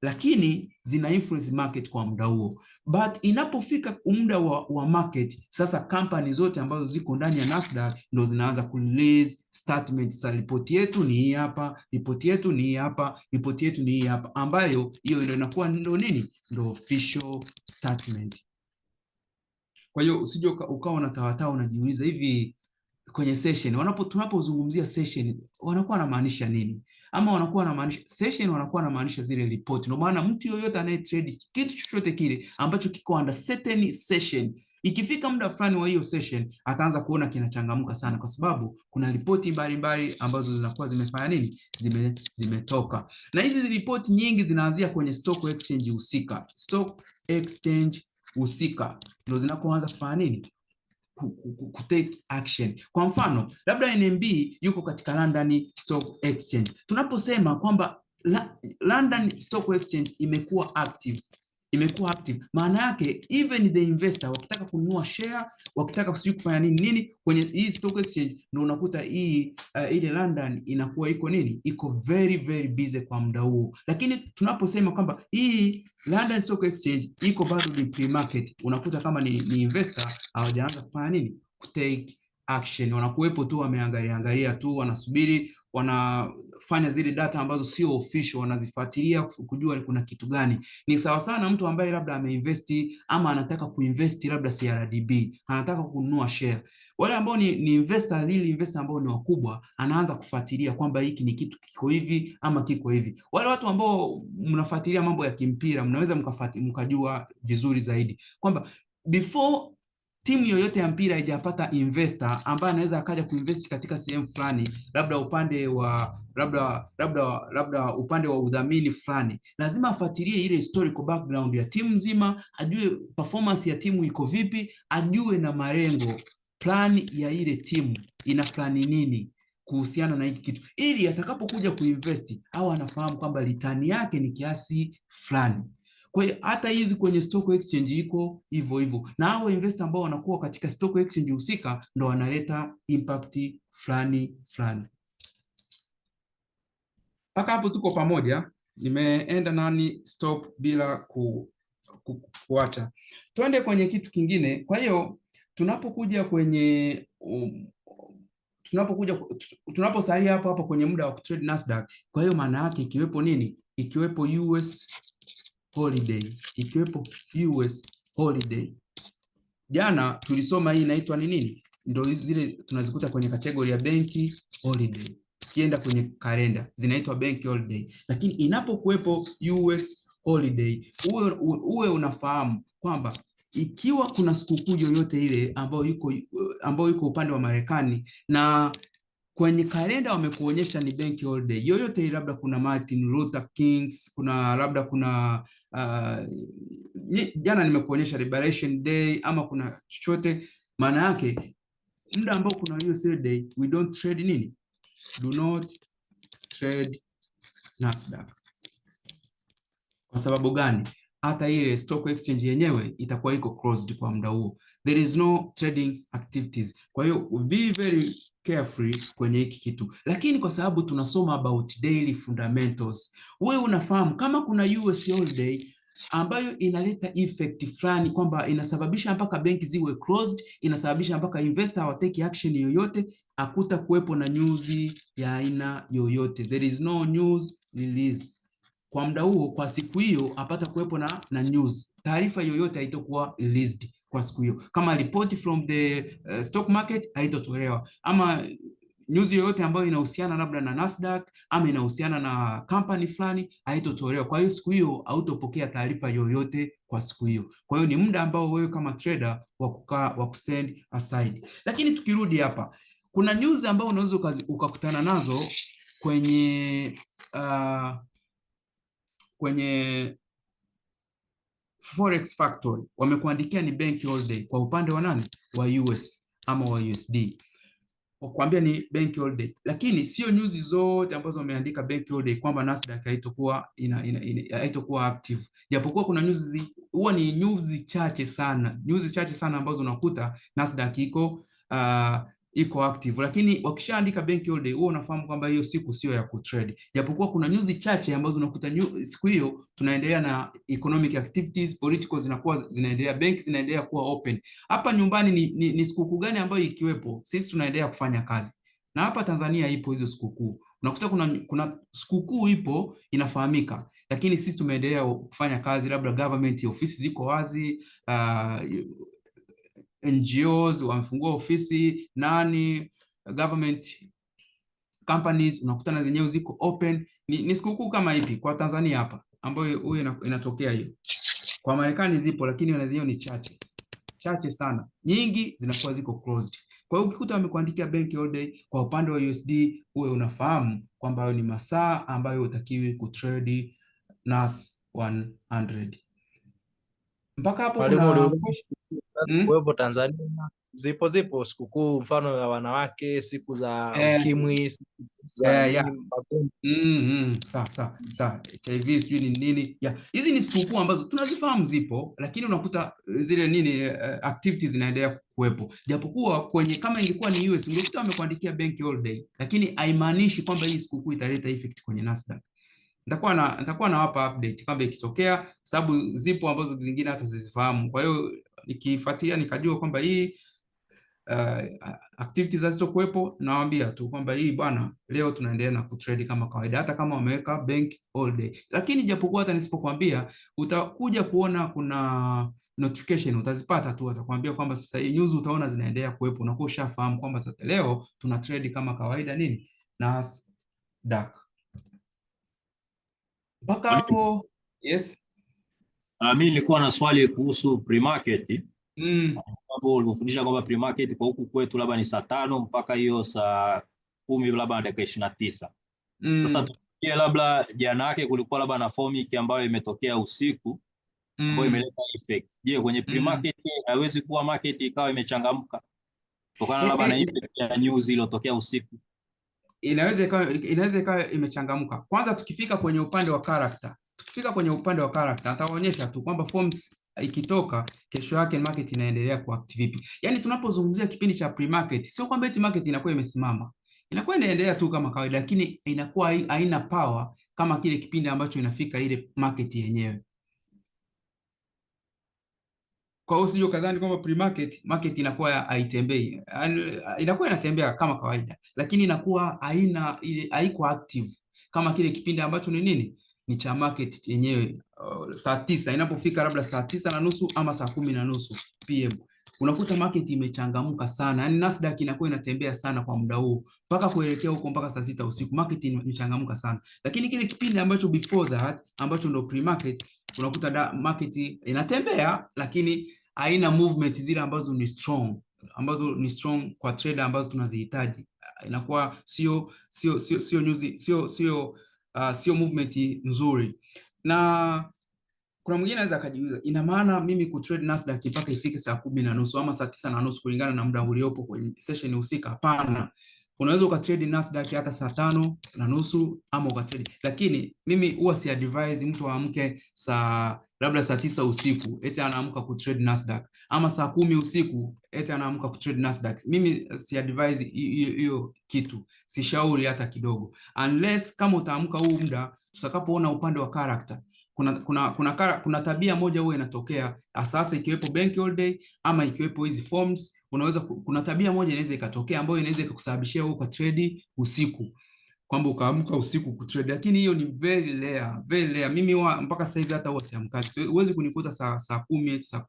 Speaker 1: lakini zina influence market kwa muda huo. But inapofika muda wa market, sasa company zote ambazo ziko ndani ya Nasdaq ndio zinaanza kurelease statements. Sa ripoti yetu ni hii hapa, ripoti yetu ni hii hapa, ripoti yetu ni hii hapa, ambayo hiyo ndio inakuwa ndio nini? Ndio official statement. Kwa hiyo usije ukawa unatawatao unajiuliza hivi kwenye session tunapozungumzia session wanakuwa wanamaanisha nini? Ama wanakuwa wanamaanisha session, wanakuwa wanamaanisha zile report. Ndio maana mtu yoyote anaye trade kitu chochote kile ambacho kiko under certain session, ikifika muda fulani wa hiyo session ataanza kuona kinachangamka sana, kwa sababu kuna ripoti mbalimbali ambazo zinakuwa zimefanya nini? Zimetoka. Na hizi ripoti nyingi zinaanzia kwenye stock exchange husika. Stock exchange husika ndio zinapoanza kufanya nini? Take action. Kwa mfano, labda NMB yuko katika London Stock Exchange. Tunaposema kwamba London Stock Exchange imekuwa active, maana yake even the investor wakitaka kununua share, wakitaka kufanya nini kwenye hii stock exchange, ndio unakuta hii ile London inakuwa iko nini? Iko very very busy kwa muda huo. Lakini tunaposema kwamba hii London Stock Exchange iko bado ni pre-market, unakuta kama ni investor hawajaanza kufanya nini? Take action, wanakuwepo tu wameangalia tu, wanasubiri, wanafanya zile data ambazo sio official, wanazifuatilia kujua kuna kitu gani. Ni sawa sana mtu ambaye labda ameinvest ama anataka kuinvest labda CRDB, anataka kununua share. Wale ambao ni investor, real investor ambao ni wakubwa, anaanza kufuatilia kwamba hiki ni kitu kiko hivi ama kiko hivi. Wale watu ambao mnafuatilia mambo ya kimpira, mnaweza mkajua vizuri zaidi kwamba before timu yoyote ya mpira haijapata investor ambaye anaweza akaja kuinvest katika sehemu fulani, labda upande wa labda upande wa udhamini fulani, lazima afuatilie ile historical background ya timu nzima, ajue performance ya timu iko vipi, ajue na malengo, plan ya ile timu ina plani nini kuhusiana na hiki kitu, ili atakapokuja kuinvest au anafahamu kwamba return yake ni kiasi fulani. Kwa hiyo hata hizi kwenye stock exchange iko hivyo hivyo, na hao investor ambao wanakuwa katika stock exchange husika ndo wanaleta impact fulani fulani. Mpaka hapo tuko pamoja? Nimeenda nani stop bila kuacha. Tuende kwenye kitu kingine. Kwa hiyo tunapokuja kwenye tunaposalia hapo kwenye muda wa kutrade Nasdaq, kwa hiyo maana yake ikiwepo nini? Ikiwepo US holiday, ikiwepo US holiday. Jana tulisoma hii inaitwa ni nini? Ndio zile tunazikuta kwenye kategori ya benki holiday. Kienda kwenye kalenda zinaitwa benki holiday, lakini inapokuwepo US holiday, uwe unafahamu kwamba ikiwa kuna sikukuu yoyote ile ambayo iko upande wa Marekani na kwenye kalenda wamekuonyesha ni bank holiday yoyote, labda kuna Martin Luther Kings, kuna labda kuna jana nimekuonyesha Liberation Day ama kuna chochote, maana yake muda ambao kuna US holiday we don't trade nini? Do not trade Nasdaq. Kwa sababu gani? Hata ile stock exchange yenyewe itakuwa iko closed kwa muda huo. There is no trading activities. Kwa hiyo be very careful kwenye hiki kitu. Lakini kwa sababu tunasoma about daily fundamentals, wewe unafahamu kama kuna US holiday ambayo inaleta effect fulani kwamba inasababisha mpaka benki ziwe closed, inasababisha mpaka investor hawateki action yoyote, akuta kuwepo na news ya aina yoyote. There is no news release. Kwa muda huo, kwa siku hiyo apata kuwepo na news, taarifa yoyote haitokuwa released kwa siku hiyo. Kama report from the stock market haitotolewa, ama news yoyote ambayo inahusiana labda na Nasdaq ama inahusiana na company fulani haitotolewa. Kwa hiyo siku hiyo hautopokea taarifa yoyote kwa siku hiyo. Kwa hiyo ni muda ambao wewe kama trader wa kustand aside. Lakini tukirudi hapa, kuna news ambayo unaweza ukakutana nazo kwenye Forex Factory, wamekuandikia ni bank holiday kwa upande wa nani? Wa US ama wa USD. Wakwambia ni bank holiday, lakini sio news zote ambazo wameandika bank holiday kwamba Nasdaq haitokuwa active. Japokuwa kuna news, huwa ni news chache sana ambazo unakuta Nasdaq iko active, lakini wakishaandika bank holiday huwa unafahamu kwamba hiyo siku sio ya kutrade. Japokuwa kuna news chache ambazo unakuta siku hiyo tunaendelea na economic activities, political zinaendelea, bank zinaendelea kuwa open. Hapa nyumbani ni sikukuu gani ambayo ikiwepo sisi tunaendelea kufanya kazi, na hapa Tanzania ipo hizo sikukuu. Unakuta kuna sikukuu ipo inafahamika, lakini sisi tumeendelea kufanya kazi, labda government ofisi ziko wazi, NGOs wamefungua ofisi, government companies unakutana zenyewe ziko open. Ni sikukuu kama ipi kwa Tanzania hapa ambayo huyo inatokea hiyo? Kwa Marekani zipo, lakini na zenyewe ni chache sana, nyingi zinakuwa ziko closed. Kwa hiyo ukikuta wamekuandikia bank holiday kwa upande wa USD, uwe unafahamu kwamba hayo ni masaa ambayo utakiwi kutrade NAS 100. Mpaka hapo kuna
Speaker 2: kuwepo Tanzania zipo sikukuu, mfano ya wanawake, siku za ukimwi, siku za
Speaker 1: sawa HIV sijui ni nini. Hizi ni sikukuu ambazo tunazifahamu zipo, lakini unakuta zile activities zinaendelea kuwepo. Japokuwa kama ingekuwa ni US ungekuta wamekuandikia bank holiday, lakini haimaanishi kwamba hii sikukuu italeta effect kwenye Nasdaq. Nitakuwa nawapa update kwamba ikitokea, sababu zipo ambazo zingine hata sizifahamu. Kwa hiyo nikifuatilia nikajua kwamba hii activities zisizokuwepo, nawaambia tu kwamba hii bwana, leo tunaendelea na kutrade kama kawaida, hata kama wameweka bank all day. Lakini japokuwa hata nisipokuambia, utakuja kuona kuna notification utazipata tu, atakwambia kwamba sasa hii news utaona zinaendelea kuwepo, unakuwa ushafahamu kwamba sasa leo tuna trade kama kawaida nini Nasdaq. Mpaka hapo yes.
Speaker 3: Mimi nilikuwa na swali kuhusu pre-market. Sababu ulifundisha kwamba pre-market kwa huku kwetu labda ni saa 5 mpaka hiyo saa 10 labda na dakika 29. Sasa tukie labda jana yake kulikuwa labda na FOMC ambayo imetokea usiku ambayo imeleta effect. Je, kwenye pre-market haiwezi kuwa market ikawa imechangamka kutokana labda na effect ya news iliyotokea usiku?
Speaker 1: Inaweza ikawa imechangamka. Kwanza tukifika kwenye upande wa character, nitaonyesha tu kwamba forms ikitoka kesho yake market inaendelea kuact vipi. Yaani tunapozungumzia kipindi cha pre-market, sio kwamba eti market inakuwa imesimama. Inakuwa inaendelea tu kama kawaida, lakini inakuwa haina power kama kile kipindi ambacho inafika ile market yenyewe. Kwa hiyo usije kadhani kwamba market inakuwa haitembei. Inakuwa inatembea kama kawaida, lakini inakuwa haiko active kama kile kipindi ambacho ni nini? Ni cha market yenyewe. Saa 9 inapofika labda saa 9:30 ama saa 10:30 PM, unakuta market imechangamka sana. Yaani Nasdaq inakuwa inatembea sana kwa muda huu mpaka kuelekea huko mpaka saa 6 usiku, market imechangamka sana. Lakini kile kipindi ambacho before that, ambacho ndo pre-market, unakuta market inatembea lakini haina movement zile ambazo ni strong kwa trader ambazo tunazihitaji. Inakuwa sio movement nzuri. Na kuna mwingine anaweza akajiuliza, ina maana mimi kutrade Nasdaq mpaka ifike saa 10:30 ama saa 9:30 kulingana na muda uliopo kwenye session husika? Hapana. Unaweza ukatrade Nasdaq hata saa 5:30 ama ukatrade, lakini mimi huwa si advise mtu aamke labda saa 9 usiku eti anaamka kutrade Nasdaq, ama saa 10 usiku eti anaamka kutrade Nasdaq. Mimi si advise hiyo kitu, sishauri hata kidogo, unless kama utaamka huu muda tutakapoona upande wa character. Kuna tabia moja huwa inatokea sasa, ikiwepo bank all day ama ikiwepo hizi forms, kuna tabia moja inaweza ikatokea ambayo inaweza ikakusababishia wewe trade usiku, kwamba ukaamka usiku kutrade, lakini hiyo ni very rare. Mimi mpaka sasa hivi hata huwa siamkaji. Huwezi kunikuta saa 10, saa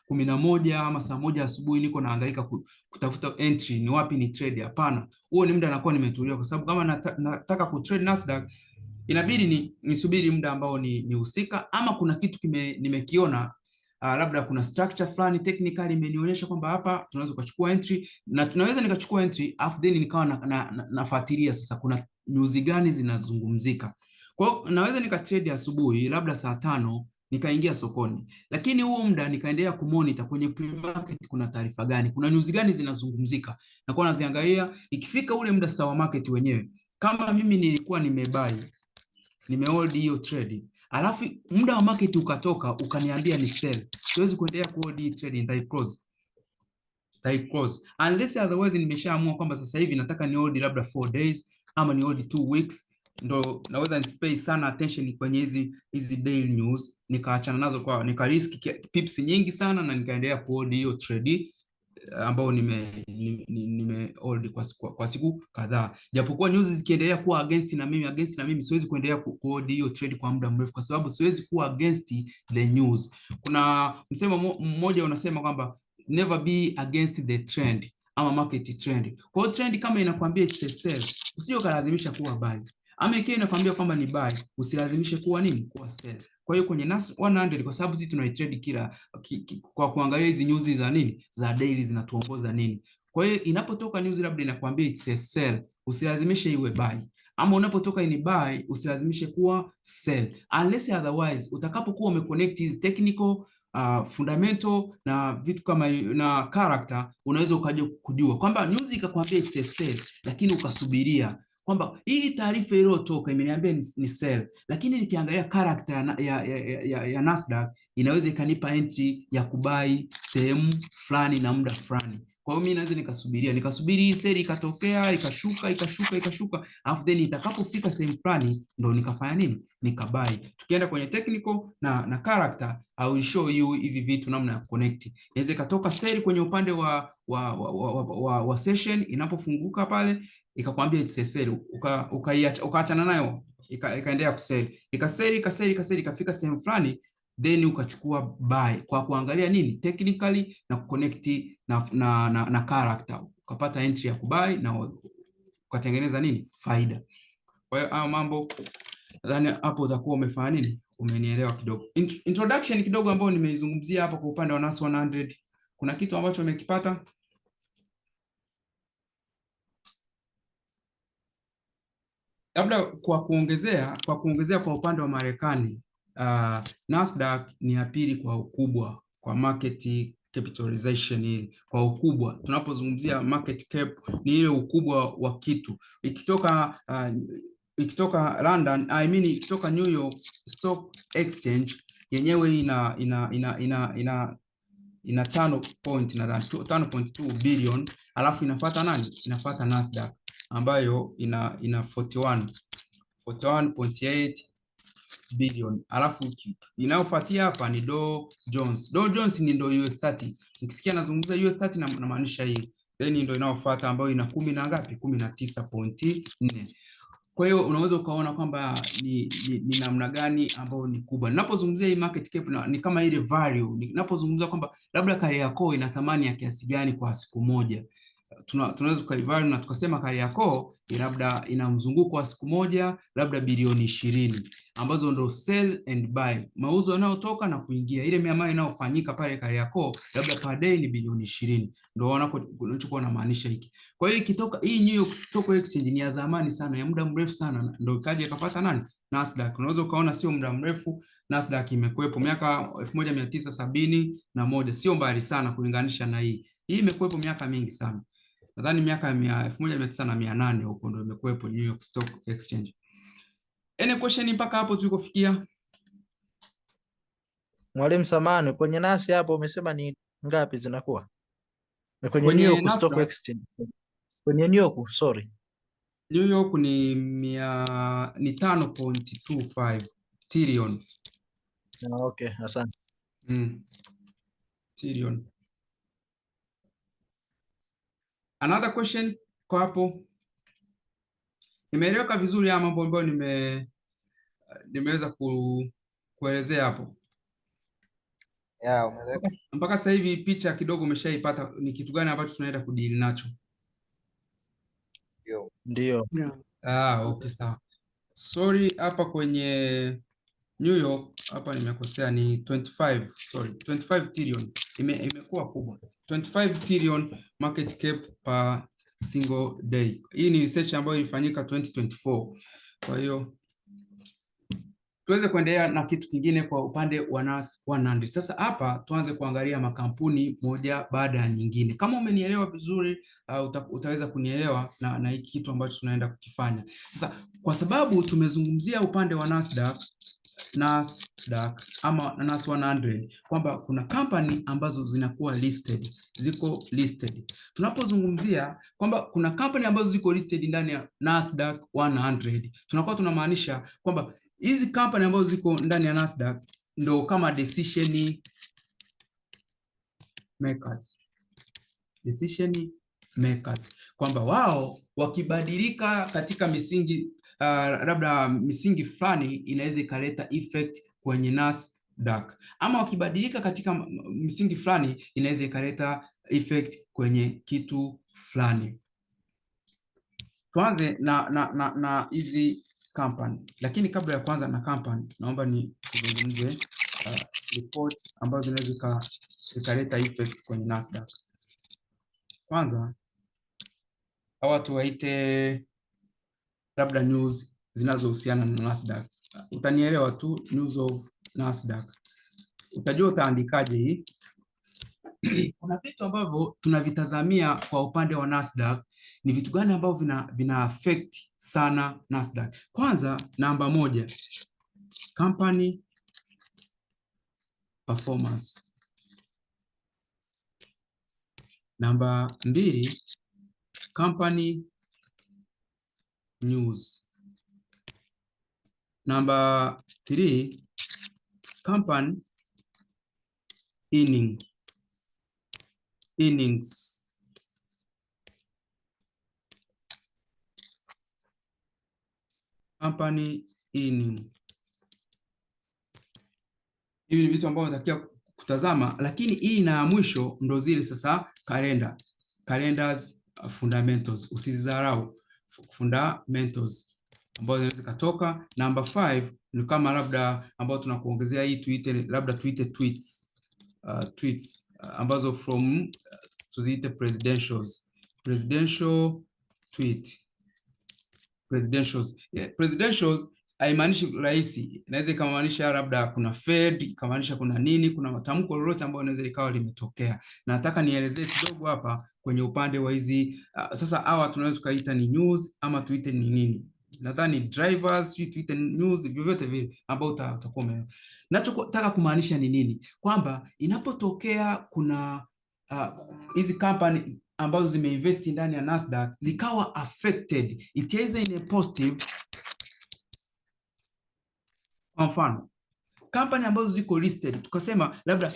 Speaker 1: 11 ama saa 1 asubuhi niko nahangaika kutafuta entry ni wapi ni trade. Hapana, huo ni muda nakuwa nimetulia, kwa sababu kama nataka kutrade Nasdaq inabidi nisubiri muda ambao ni husika, ama kuna kitu nimekiona, labda kuna structure fulani technically imenionyesha kwamba hapa tunaweza kuchukua entry, na tunaweza nikachukua entry afu then nikawa nafuatilia sasa kuna news gani zinazungumzika. Kwa hiyo naweza nikatrade asubuhi labda saa 5 nikaingia sokoni, lakini huo muda nikaendelea kumonitor kwenye pre-market kuna taarifa gani, kuna news gani zinazungumzika, na kwa naziangalia. Ikifika ule muda sawa market wenyewe, kama mimi nilikuwa nimehold hiyo trade, alafu muda wa market ukatoka ukaniambia ni sell, siwezi kuendelea kuhold hii trade, nita close unless otherwise nimeshaamua kwamba sasa hivi nataka ni hold labda 4 days ama ni hold 2 weeks, ndo naweza nisipay sana attention kwenye hizi daily news, nikaachana nazo, nika risk pips nyingi sana, na nikaendelea kuhold hiyo trade ambao nime hold kwa siku kadhaa. Japokuwa news zikiendelea kuwa against na mimi siwezi kuendelea kuhold hiyo trade kwa muda mrefu, kwa sababu siwezi kuwa against the news. Kuna msemo mmoja unasema kwamba never be against the trend ama market trend. Kwa hiyo trend kama inakwambia it's a sell, usije kulazimisha kuwa buy, ama ikiwa inakwambia kwamba ni buy, usilazimishe kuwa sell. Kwa hiyo kwenye Nas 100, kwa sababu sisi tunaitrade kwa kuangalia hizi news za daily zinatuongoza nini. Kwa hiyo inapotoka news labda inakwambia it's a sell, usilazimishe iwe buy, ama unapotoka ni buy, usilazimishe kuwa sell, unless otherwise utakapokuwa umeconnect hizi technical fundamental na vitu kama na character, unaweza ukaja kujua kwamba news ikakwambia it's a sell, lakini ukasubiria kwamba hii taarifa iliyotoka imeniambia ni sell, lakini nikiangalia character ya Nasdaq inaweza ikanipa entry ya kubai sehemu fulani na muda fulani. Kwa hiyo mimi naweza nikasubiri hii sell ikatokea, ikashuka, alafu then itakapofika sehemu fulani ndo nikafanya nini? Nikabuy. Tukienda kwenye technical na character, I will show you hivi vitu namna ya connect. Inaweza ikatoka sell kwenye upande wa session, inapofunguka pale ikakwambia it's a sell, ukaachana nayo, ikaendelea kusell, ikasell ikafika sehemu fulani, then ukachukua buy kwa kuangalia nini technically na kuconnect na character, ukapata entry ya kubuy na ukatengeneza nini faida. Kwa hiyo hayo mambo nadhani hapo utakuwa umefanya nini, umenielewa kidogo. Introduction kidogo ambayo nimeizungumzia hapa kwa upande wa NAS 100. Kuna kitu ambacho umekipata? Labda kwa kuongezea kwa upande wa Marekani, Nasdaq ni ya pili kwa ukubwa kwa market capitalization. Hili kwa ukubwa, tunapozungumzia market cap ni ile ukubwa wa kitu. Ikitoka London, ikitoka New York Stock Exchange yenyewe ina 5.2 billion, alafu inafuata nani? Inafuata Nasdaq ambayo ina 41.8 billion, alafu inayofuatia hapa ni Dow Jones. Dow Jones ni ndio US 30. Nikisikia nazungumza US 30 na maanisha hii. Then ndio inayofuata ambayo ina 19.4. Kwa hiyo unaweza ukaona kwamba ni namna gani ambayo ni kubwa. Ninapozungumzia hii market cap ni kama ile value. Ninapozungumza kwamba labda Kariakoo ina thamani ya kiasi gani kwa siku moja, tunaweza tukaivalue na tukasema Kariakoo labda ina mzunguko wa siku moja labda bilioni 20, ambazo ndo sell and buy, mauzo yanayotoka na kuingia, ile miamala inayofanyika pale Kariakoo labda per day ni bilioni 20, ndio wanachokuwa na maanisha hiki. Kwa hiyo ikitoka hii New York Stock Exchange ni ya zamani sana, ya muda mrefu sana, ndio ikaja ikapata nani? Nasdaq. Unaweza ukaona sio muda mrefu Nasdaq imekuepo miaka 1971, sio mbali sana kulinganisha na hii imekuepo miaka mingi sana. Nadhani miaka 1908 huko ndio imekuepo New York Stock Exchange. Any question mpaka hapo tulikofikia?
Speaker 2: Mwalimu samani, kwenye nasi hapo umesema ni ngapi zinakuwa? Kwenye New York Stock Exchange. Kwenye New York, sorry.
Speaker 1: New York ni 5.25 trillion.
Speaker 2: Okay, asante.
Speaker 1: Trillion. Another question kwa hapo? Nimeeleweka vizuri ya mambo ambayo nimeweza kuelezea hapo?
Speaker 2: Yeah, umeeleweka.
Speaker 1: Mpaka sasa hivi picha kidogo umeshaipata ni kitu gani ambacho tunaenda kudili nacho?
Speaker 2: Ndio.
Speaker 1: Okay, sawa. Sorry, hapa kwenye New York hapa nimekosea, ni 25 trillion. Imekuwa kubwa. 25 trillion market cap per single day. Hii ni research ambayo ilifanyika 2024. Kwa hiyo tuweze kuendelea na kitu kingine kwa upande wa NAS 100. Sasa hapa tuanze kuangalia makampuni moja baada ya nyingine. Kama umenielewa vizuri, utaweza kunielewa na hiki kitu ambacho tunaenda kukifanya. Sasa kwa sababu tumezungumzia upande wa Nasdaq ama NAS 100 kwamba kuna company ambazo zinakuwa listed, ziko listed. Tunapozungumzia kwamba kuna company ambazo ziko listed ndani ya Nasdaq 100, tunakuwa tunamaanisha kwamba hizi company ambazo ziko ndani ya Nasdaq ndo kama decision makers, kwamba wao wakibadilika katika misingi labda misingi fulani inaweza ikaleta effect kwenye Nasdaq, ama wakibadilika katika misingi fulani inaweza ikaleta effect kwenye kitu fulani. Tuanze na hizi company, lakini kabla ya kwanza na company naomba tuzungumze reports ambazo zinaweza zikaleta effect kwenye Nasdaq. Kwanza hawa tuwaite labda news zinazohusiana na Nasdaq. Utanielewa tu, news of Nasdaq. Utajua utaandikaje hii. Kuna vitu ambavyo tunavitazamia kwa upande wa Nasdaq, ni vitu gani ambavyo vina affect sana Nasdaq. Kwanza, namba 1, company performance. Namba 2, company news. Namba 3, company earnings. Company earnings. Hivi ni vitu ambavyo unatakiwa kutazama, lakini hii na mwisho ndo zile sasa calendars fundamentals. Usizidharau fundamentals ambazo zinaweza kutoka. Namba 5 ni kama labda ambao tunakuongezea hii tuite tweets ambazo from tuziite presidential tweet. Presidentials haimaanishi rais, inaweza ikamaanisha labda kuna Fed, ikamaanisha kuna nini, kuna matamko lolote ambayo inaweza likawa limetokea. Nataka nielezee kidogo hapa kwenye upande wa hizi sasa hawa tunaweza kuita ni news ama tuite ni nini. Nadhani drivers, tuite news, vyovyote vile ambao utakuwa. Nachotaka kumaanisha ni nini? Kwamba inapotokea kuna hizi company ambazo zimeinvest ndani ya Nasdaq zikawa affected, it is in a positive. Kwa mfano, company ambazo ziko listed, tukasema labda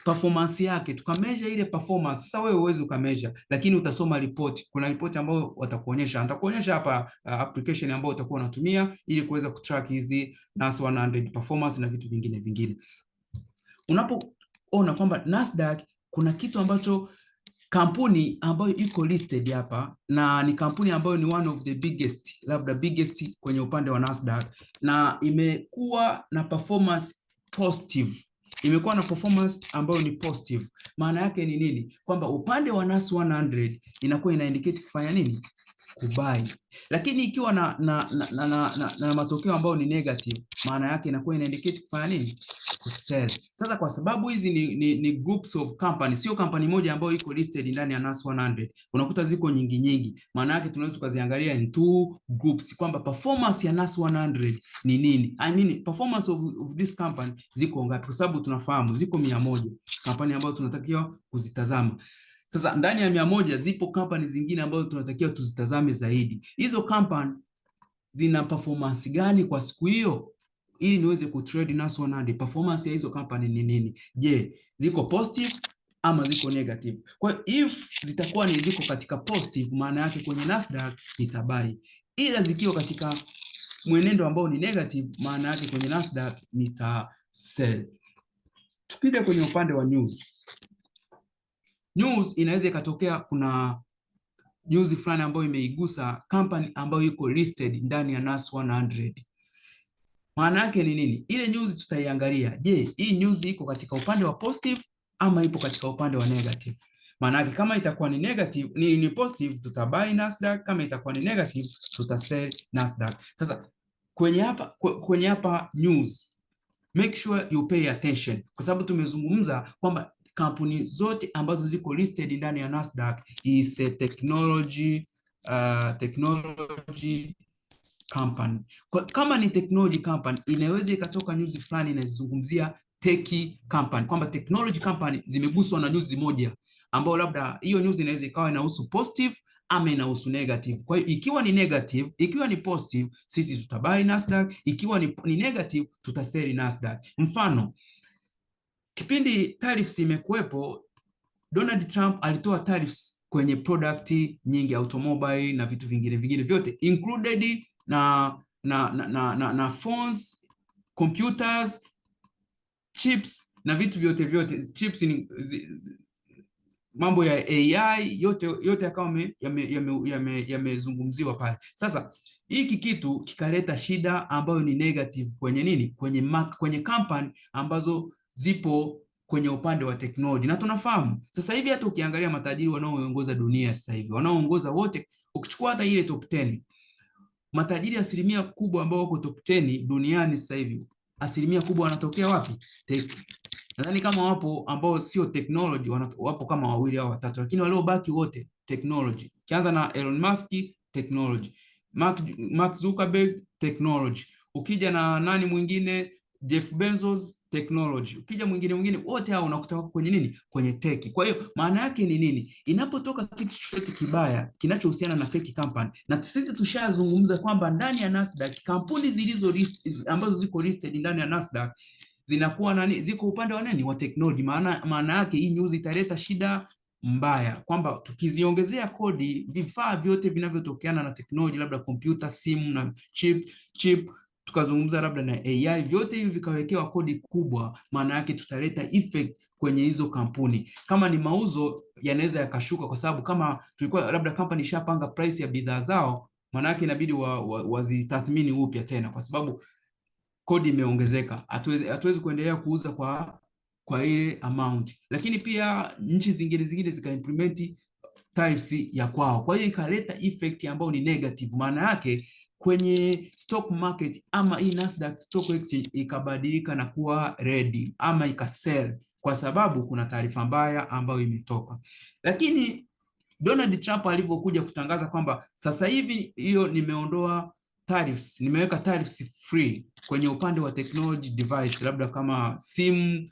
Speaker 1: performance yake, tukameasure ile performance. Sasa wewe huwezi ukameasure, lakini utasoma report. Kuna report ambayo nitakuonyesha hapa application ambayo utakuwa unatumia ili kuweza kutrack hizi Nas 100 performance na vitu vingine. Unapoona kwamba Nasdaq kuna kitu ambacho kampuni ambayo iko listed hapa na ni kampuni ambayo ni one of the biggest, labda biggest kwenye upande wa Nasdaq, na imekuwa na performance positive. Imekuwa na performance ambayo ni positive. Maana yake ni nini? Kwamba upande wa Nas 100 inakuwa ina indicate kufanya nini? Kubuy. Lakini ikiwa na matokeo ambayo ni negative, maana yake inakuwa ina indicate kufanya nini? Kusell. Sasa kwa sababu hizi ni groups of companies, sio kampani moja ambayo iko listed ndani ya Nas 100. Unakuta ziko nyingi. Maana yake tunaweza tukaziangalia in two groups kwamba performance ya Nas 100 ni nini? I mean performance of this company ziko ngapi? Kwa sababu tunafahamu ziko 100 kampani ambazo tunatakiwa kuzitazama. Sasa ndani ya 100 zipo kampani zingine ambazo tunatakiwa tuzitazame zaidi. Hizo kampani zina performance gani kwa siku hiyo? Ili niweze kutrade Nas 100, performance ya hizo kampani ni nini? Je, ziko positive ama ziko negative? Kwa hiyo if zitakuwa ni ziko katika positive, maana yake kwenye Nasdaq nitabuy. Ila zikiwa katika mwenendo ambao ni negative, maana yake kwenye Nasdaq nita sell. Tukija kwenye upande wa news. News inaweza ikatokea kuna news fulani ambayo imeigusa company ambayo iko listed ndani ya Nas 100. Maana yake ni nini? Ile news tutaiangalia. Je, hii news iko katika upande wa positive ama ipo katika upande wa negative? Maana yake kama itakuwa ni negative, ni positive, tutabuy Nasdaq. Kama itakuwa ni negative, tutasell Nasdaq. Sasa kwenye hapa news, make sure you pay attention, kwa sababu tumezungumza kwamba kampuni zote ambazo ziko listed ndani ya Nasdaq is a technology company. Kama ni technology company, inaweza ikatoka news fulani inazungumzia tech company, kwamba technology company zimeguswa na news moja ambao labda hiyo news inaweza ikawa inahusu positive ama inahusu negative. Kwa hiyo ikiwa ni negative, ikiwa ni positive, sisi tutabuy Nasdaq, ikiwa ni negative, tutasell Nasdaq. Mfano, kipindi tariffs imekuwepo, Donald Trump alitoa tariffs kwenye product nyingi, automobile na vitu vingine vyote, included na phones, computers, chips na vitu vyote. Chips ni mambo ya AI yote yakawa yamezungumziwa pale. Sasa hiki kitu kikaleta shida ambayo ni negative kwenye nini? Kwenye company ambazo zipo kwenye upande wa technology. Na tunafahamu sasa hivi hata ukiangalia matajiri wanaoongoza dunia sasa hivi, wanaoongoza wote, ukichukua hata ile top 10, matajiri asilimia kubwa ambao wako top 10 duniani sasa hivi, asilimia kubwa wanatokea wapi? Tech. Nadhani kama wapo ambao sio technology, wapo kama 2 au 3, lakini waliobaki wote technology. Kianza na Elon Musk, technology. Mark Zuckerberg, technology. Ukija na nani mwingine, Jeff Bezos technology. Ukija mwingine wote hao unakuta wako kwenye nini? Kwenye tech. Kwa hiyo maana yake ni nini? Inapotoka kitu chochote kibaya kinachohusiana na tech company, na sisi tushazungumza kwamba ndani ya Nasdaq kampuni ambazo ziko listed ndani ya Nasdaq zinakuwa nani? Ziko upande wa nani? Wa technology. Maana yake hii news italeta shida mbaya, kwamba tukiziongezea kodi vifaa vyote vinavyotokeana na technology, labda kompyuta, simu na chip, tukazungumza labda na AI, vyote hivi vikawekewa kodi kubwa, maana yake tutaleta effect kwenye hizo kampuni. Kama ni mauzo yanaweza yakashuka, kwa sababu kama tulikuwa labda company ishapanga price ya bidhaa zao, maana yake inabidi wazitathmini upya tena, kwa sababu kodi imeongezeka. Hatuwezi kuendelea kuuza kwa ile amount. Lakini pia nchi zingine zikaimplement tariffs ya kwao, kwa hiyo ikaleta effect ambayo ni negative. Maana yake kwenye stock market ama hii Nasdaq Stock Exchange ikabadilika na kuwa red ama ikasell, kwa sababu kuna taarifa mbaya ambayo imetoka. Lakini Donald Trump alivyokuja kutangaza kwamba sasa hivi hiyo nimeondoa tariffs, nimeweka tariffs free kwenye upande wa technology device, labda kama simu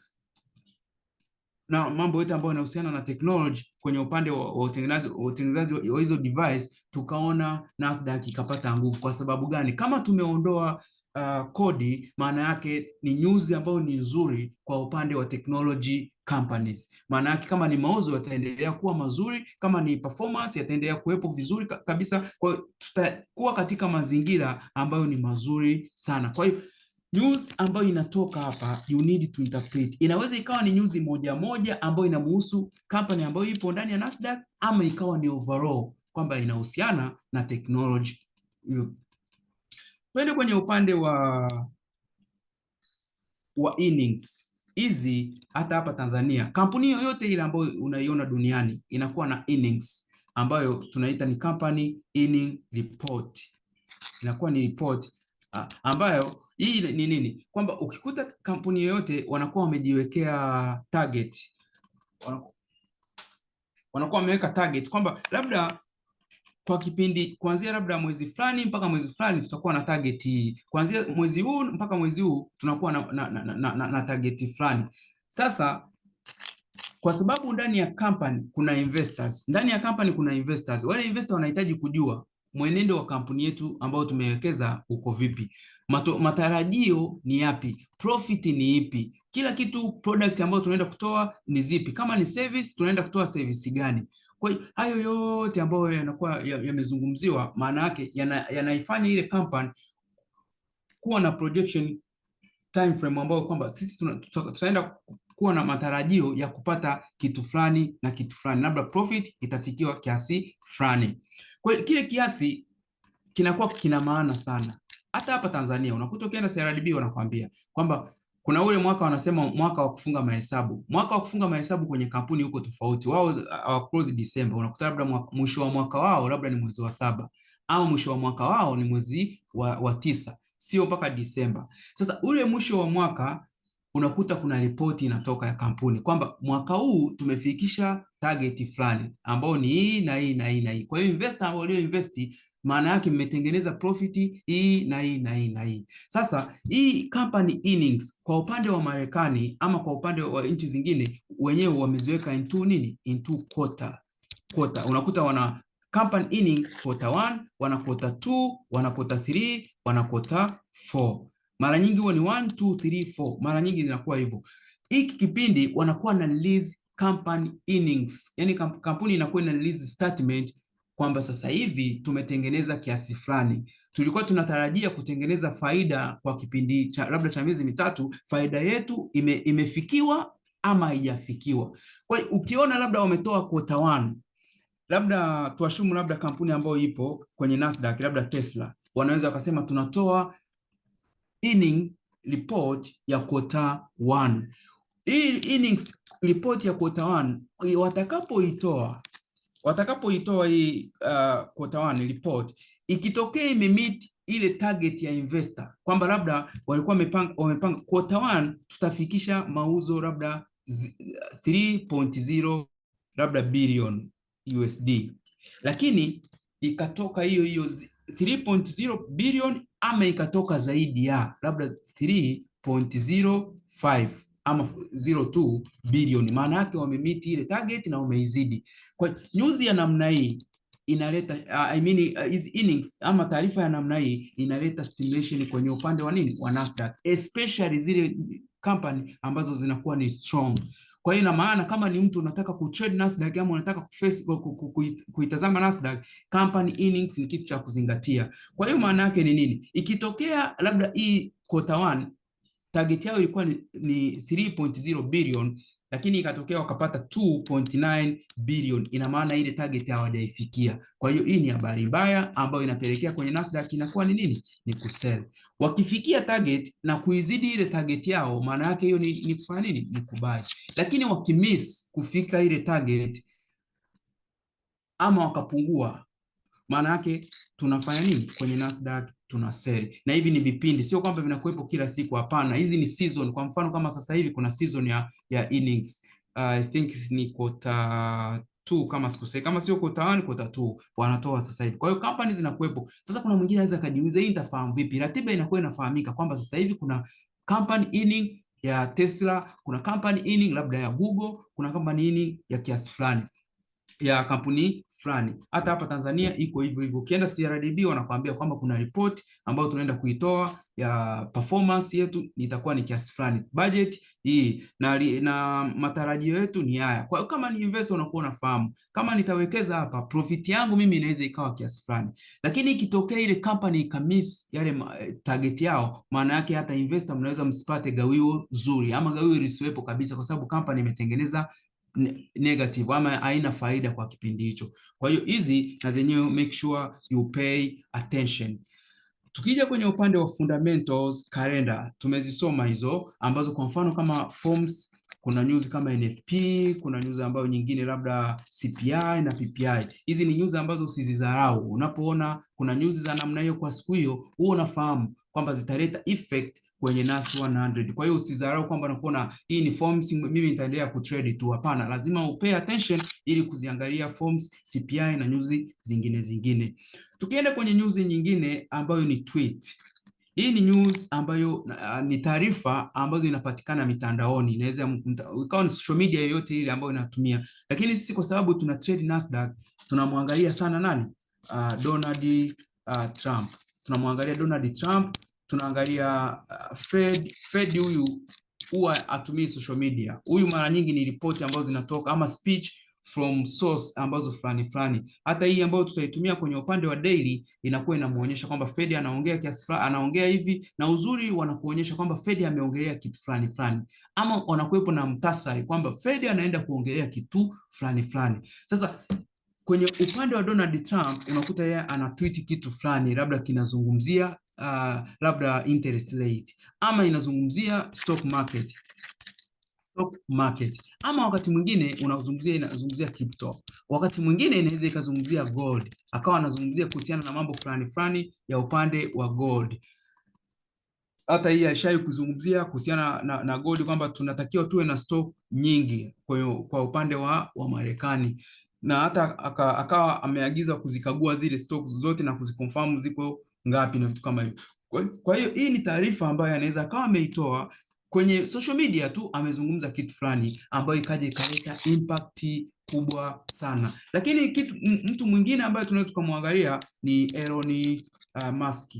Speaker 1: na mambo yote ambayo yanahusiana na technology kwenye upande wa utengenezaji wa hizo device, tukaona Nasdaq ikapata nguvu. Kwa sababu gani? Kama tumeondoa kodi, maana yake ni news ambayo ni nzuri kwa upande wa technology companies. Maana yake kama ni mauzo yataendelea kuwa mazuri, kama ni performance yataendelea kuwepo vizuri kabisa. Kwa hiyo tutakuwa katika mazingira ambayo ni mazuri sana. Kwa hiyo news ambayo inatoka hapa, you need to interpret. Inaweza ikawa ni news moja ambayo inamuhusu company ambayo ipo ndani ya Nasdaq, ama ikawa ni overall kwamba inahusiana na technology. Twende kwenye upande wa earnings. Hizi hata hapa Tanzania, kampuni yoyote ile ambayo unaiona duniani inakuwa na earnings ambayo tunaita ni company earning report. Inakuwa ni report ambayo hii ni nini? Kwamba ukikuta kampuni yoyote wanakuwa wamejiwekea target, wanakuwa wameweka target kwamba labda kwa kipindi kuanzia labda mwezi fulani mpaka mwezi fulani tutakuwa na target hii, kuanzia mwezi huu mpaka mwezi huu tunakuwa na target fulani. Sasa kwa sababu ndani ya company kuna investors, wale investors wanahitaji kujua mwenendo wa kampuni yetu ambayo tumewekeza uko vipi, matarajio ni yapi, profit ni ipi, kila kitu, product ambayo tunaenda kutoa ni zipi, kama ni service tunaenda kutoa service gani. Kwa hiyo hayo yote ambayo yanakuwa yamezungumziwa, maana yake yanaifanya ile company kuwa na projection time frame ambayo kwamba sisi tutaenda kuwa na matarajio ya kupata kitu fulani na kitu fulani, labda profit itafikiwa kiasi fulani. Kwa hiyo kile kiasi kinakuwa kina maana sana. Hata hapa Tanzania unakuta ukienda CRDB wanakuambia kwamba kuna ule mwaka wanasema mwaka wa kufunga mahesabu. Mwaka wa kufunga mahesabu kwenye kampuni huko tofauti. Wao close December, unakuta labda mwisho wa mwaka wao labda ni mwezi wa 7 au mwisho wa mwaka wao ni mwezi wa 9, sio mpaka December. Sasa ule mwisho wa mwaka unakuta kuna ripoti inatoka ya kampuni kwamba mwaka huu tumefikisha target fulani ambao ni hii na hii na hii na hii. Kwa hiyo investor ambao walio investi, maana yake mmetengeneza profit hii na hii na hii na hii. Sasa hii company earnings kwa upande wa Marekani ama kwa upande wa nchi zingine, wenyewe wameziweka into nini? Into quarter. Unakuta wana company earnings quarter 1, wana quarter 2, wana quarter 3, wana quarter 4. Mara nyingi huwa ni 1 2 3 4, mara nyingi zinakuwa hivyo. Hiki kipindi wanakuwa na release company earnings, yani kampuni inakuwa ina release statement kwamba sasa hivi tumetengeneza kiasi fulani, tulikuwa tunatarajia kutengeneza faida kwa kipindi labda cha miezi mitatu, faida yetu imefikiwa ama haijafikiwa. Kwa hiyo ukiona labda wametoa quarter 1, labda tuashumu labda kampuni ambayo ipo kwenye Nasdaq labda Tesla, wanaweza wakasema tunatoa earning report ya quarter 1. Hii earnings report ya quarter 1 watakapoitoa hii quarter 1 report, ikitokea imemeet ile target ya investor kwamba labda walikuwa wamepanga quarter 1 tutafikisha mauzo labda 3.0 labda billion USD, lakini ikatoka hiyo 3.0 billion ama ikatoka zaidi ya labda 3 3.05 ama 02 bilioni. Maana yake wamemeet ile target na wameizidi. Kwa news ya namna hii inaleta hizi earnings ama taarifa ya namna hii inaleta stimulation kwenye upande wa nini, wa Nasdaq, especially zile company ambazo zinakuwa ni strong. Kwa hiyo ina maana kama ni mtu unataka kutrade Nasdaq ama unataka kuitazama Nasdaq, company earnings ni kitu cha kuzingatia. Kwa hiyo maana yake ni nini? Ikitokea labda hii quarter 1 target yao ilikuwa ni 3.0 billion, lakini ikatokea wakapata 2.9 billion, ina maana ile target hawajaifikia. Kwa hiyo hii ni habari mbaya ambayo inapelekea kwenye Nasdaq inakuwa ni nini? Ni kusell. Wakifikia target na kuizidi ile target yao, maana yake hiyo ni kufanya nini? Ni kubuy. Lakini wakimiss kufika ile target ama wakapungua, maana yake tunafanya nini kwenye Nasdaq? Tuna sell. Na hivi ni vipindi, sio kwamba vinakuwepo kila siku, hapana. Hizi ni season. Kwa mfano kama sasa hivi kuna season ya earnings, I think ni quarter 2 kama sikosei, kama sio quarter 1 quarter 2 wanatoa sasa hivi. Kwa hiyo companies zinakuwepo. Sasa kuna mwingine anaweza kajiuliza, hii nitafahamu vipi? Ratiba inakuwa inafahamika kwamba sasa hivi kuna company earning ya Tesla, kuna company earning labda ya Google, kuna company earning ya kiasi fulani ya kampuni fulani. Hata hapa Tanzania iko hivyo hivyo. Ukienda CRDB wanakuambia kwamba kuna report ambayo tunaenda kuitoa ya performance yetu itakuwa ni kiasi fulani, budget hii na matarajio yetu ni haya. Kwa hiyo kama ni investor unakuwa unafahamu kama nitawekeza hapa, profit yangu mimi inaweza ikawa kiasi fulani. Lakini ikitokea ile company ikamiss yale target yao, maana yake hata investor mnaweza msipate gawio zuri ama gawio lisiwepo kabisa, kwa sababu company imetengeneza negative ama haina faida kwa kipindi hicho. Kwa hiyo hizi na zenyewe make sure you pay attention. Tukija kwenye upande wa fundamentals calendar, tumezisoma hizo ambazo kwa mfano kama forms, kuna news kama NFP, kuna news ambayo nyingine labda CPI na PPI. Hizi ni news ambazo usizidharau. Unapoona kuna news za namna hiyo kwa siku hiyo, huo unafahamu kwamba zitaleta effect kwenye NAS 100. Kwa hiyo usidharau kwamba unakuona hii ni forms, mimi nitaendelea kutrade tu. Hapana, lazima upay attention ili kuziangalia forms, CPI na news zingine. Tukienda kwenye news nyingine ambayo ni tweet. Hii ni news ambayo ni taarifa ambazo inapatikana mitandaoni. Inaweza ikawa ni social media yoyote ile ambayo inatumia. Lakini sisi kwa sababu tuna trade Nasdaq, tunamwangalia sana nani? Donald Trump. Tunamwangalia Donald Trump, tunaangalia Fed huyu huwa atumii social media. Huyu mara nyingi ni ripoti ambazo zinatoka ama speech from source ambazo fulani. Hata hii ambayo tutaitumia kwenye upande wa daily inakuwa inamuonyesha kwamba Fed anaongea kiasi fulani, anaongea hivi, na uzuri wanakuonyesha kwamba Fed ameongelea kitu fulani, ama wanakuwepo na mtasari kwamba Fed anaenda kuongelea kitu fulani. Sasa kwenye upande wa Donald Trump unakuta yeye ana tweet kitu fulani, labda kinazungumzia labda interest rate ama inazungumzia stock market, ama wakati mwingine inazungumzia crypto, wakati mwingine inaweza ikazungumzia gold, akawa anazungumzia kuhusiana na mambo fulani ya upande wa gold. Hata hii alishai kuzungumzia kuhusiana na gold kwamba tunatakiwa tuwe na stock nyingi kwa upande wa Marekani, na hata akawa ameagiza kuzikagua zile stocks zote na kuziconfirm ziko ngapi na vitu kama hivyo. Kwa hiyo hii ni taarifa ambayo anaweza akawa ameitoa kwenye social media tu, amezungumza kitu fulani ambayo ikaja ikaleta impact kubwa sana. Lakini mtu mwingine ambaye tunaweza tukamwangalia ni Elon Musk.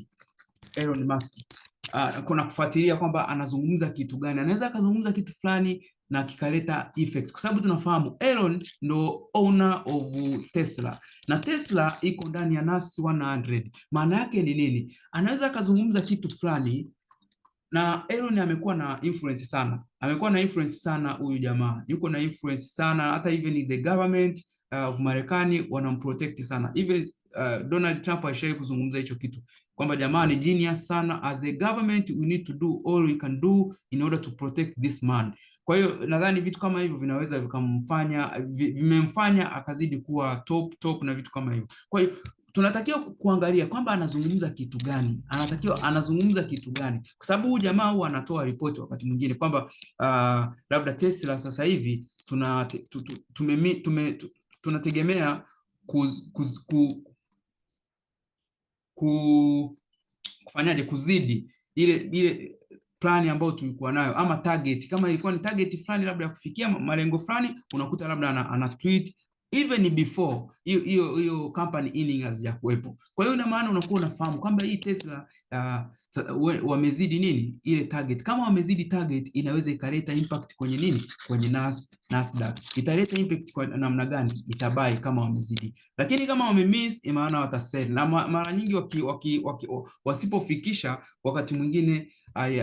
Speaker 1: Kuna kufuatilia kwamba anazungumza kitu gani. Anaweza akazungumza kitu fulani na kikaleta effect, kwa sababu tunafahamu Elon ndo owner of Tesla na Tesla iko ndani ya NAS 100. Maana yake ni nini? Anaweza akazungumza kitu fulani, na Elon amekuwa na influence sana, huyu jamaa yuko na influence sana, hata even the government of Marekani wanamprotect sana. Even Donald Trump alishawahi kuzungumza hicho kitu kwamba jamaa ni genius sana, as a government we need to do all we can do in order to protect this man. Kwa hiyo nadhani vitu kama hivyo vinaweza vimemfanya akazidi kuwa top na vitu kama hivyo. Kwa hiyo tunatakiwa kuangalia kwamba anazungumza kitu gani, kwa sababu huyu jamaa huwa anatoa ripoti wakati mwingine kwamba labda Tesla sasa hivi tunategemea kufanyaje kuzidi ile plani ambayo tulikuwa nayo, ama target. Kama ilikuwa ni target fulani labda ya kufikia malengo fulani, unakuta labda ana tweet even before hiyo company earnings hazijakuwepo. Kwa hiyo ina maana unakuwa unafahamu kwamba hii Tesla wamezidi nini ile target. Kama wamezidi target, inaweza ikaleta impact kwenye nini, kwenye Nasdaq. Italeta impact kwa namna gani? Itabai kama wamezidi, lakini kama wamemiss, maana watasell. Na mara nyingi wasipofikisha, wakati mwingine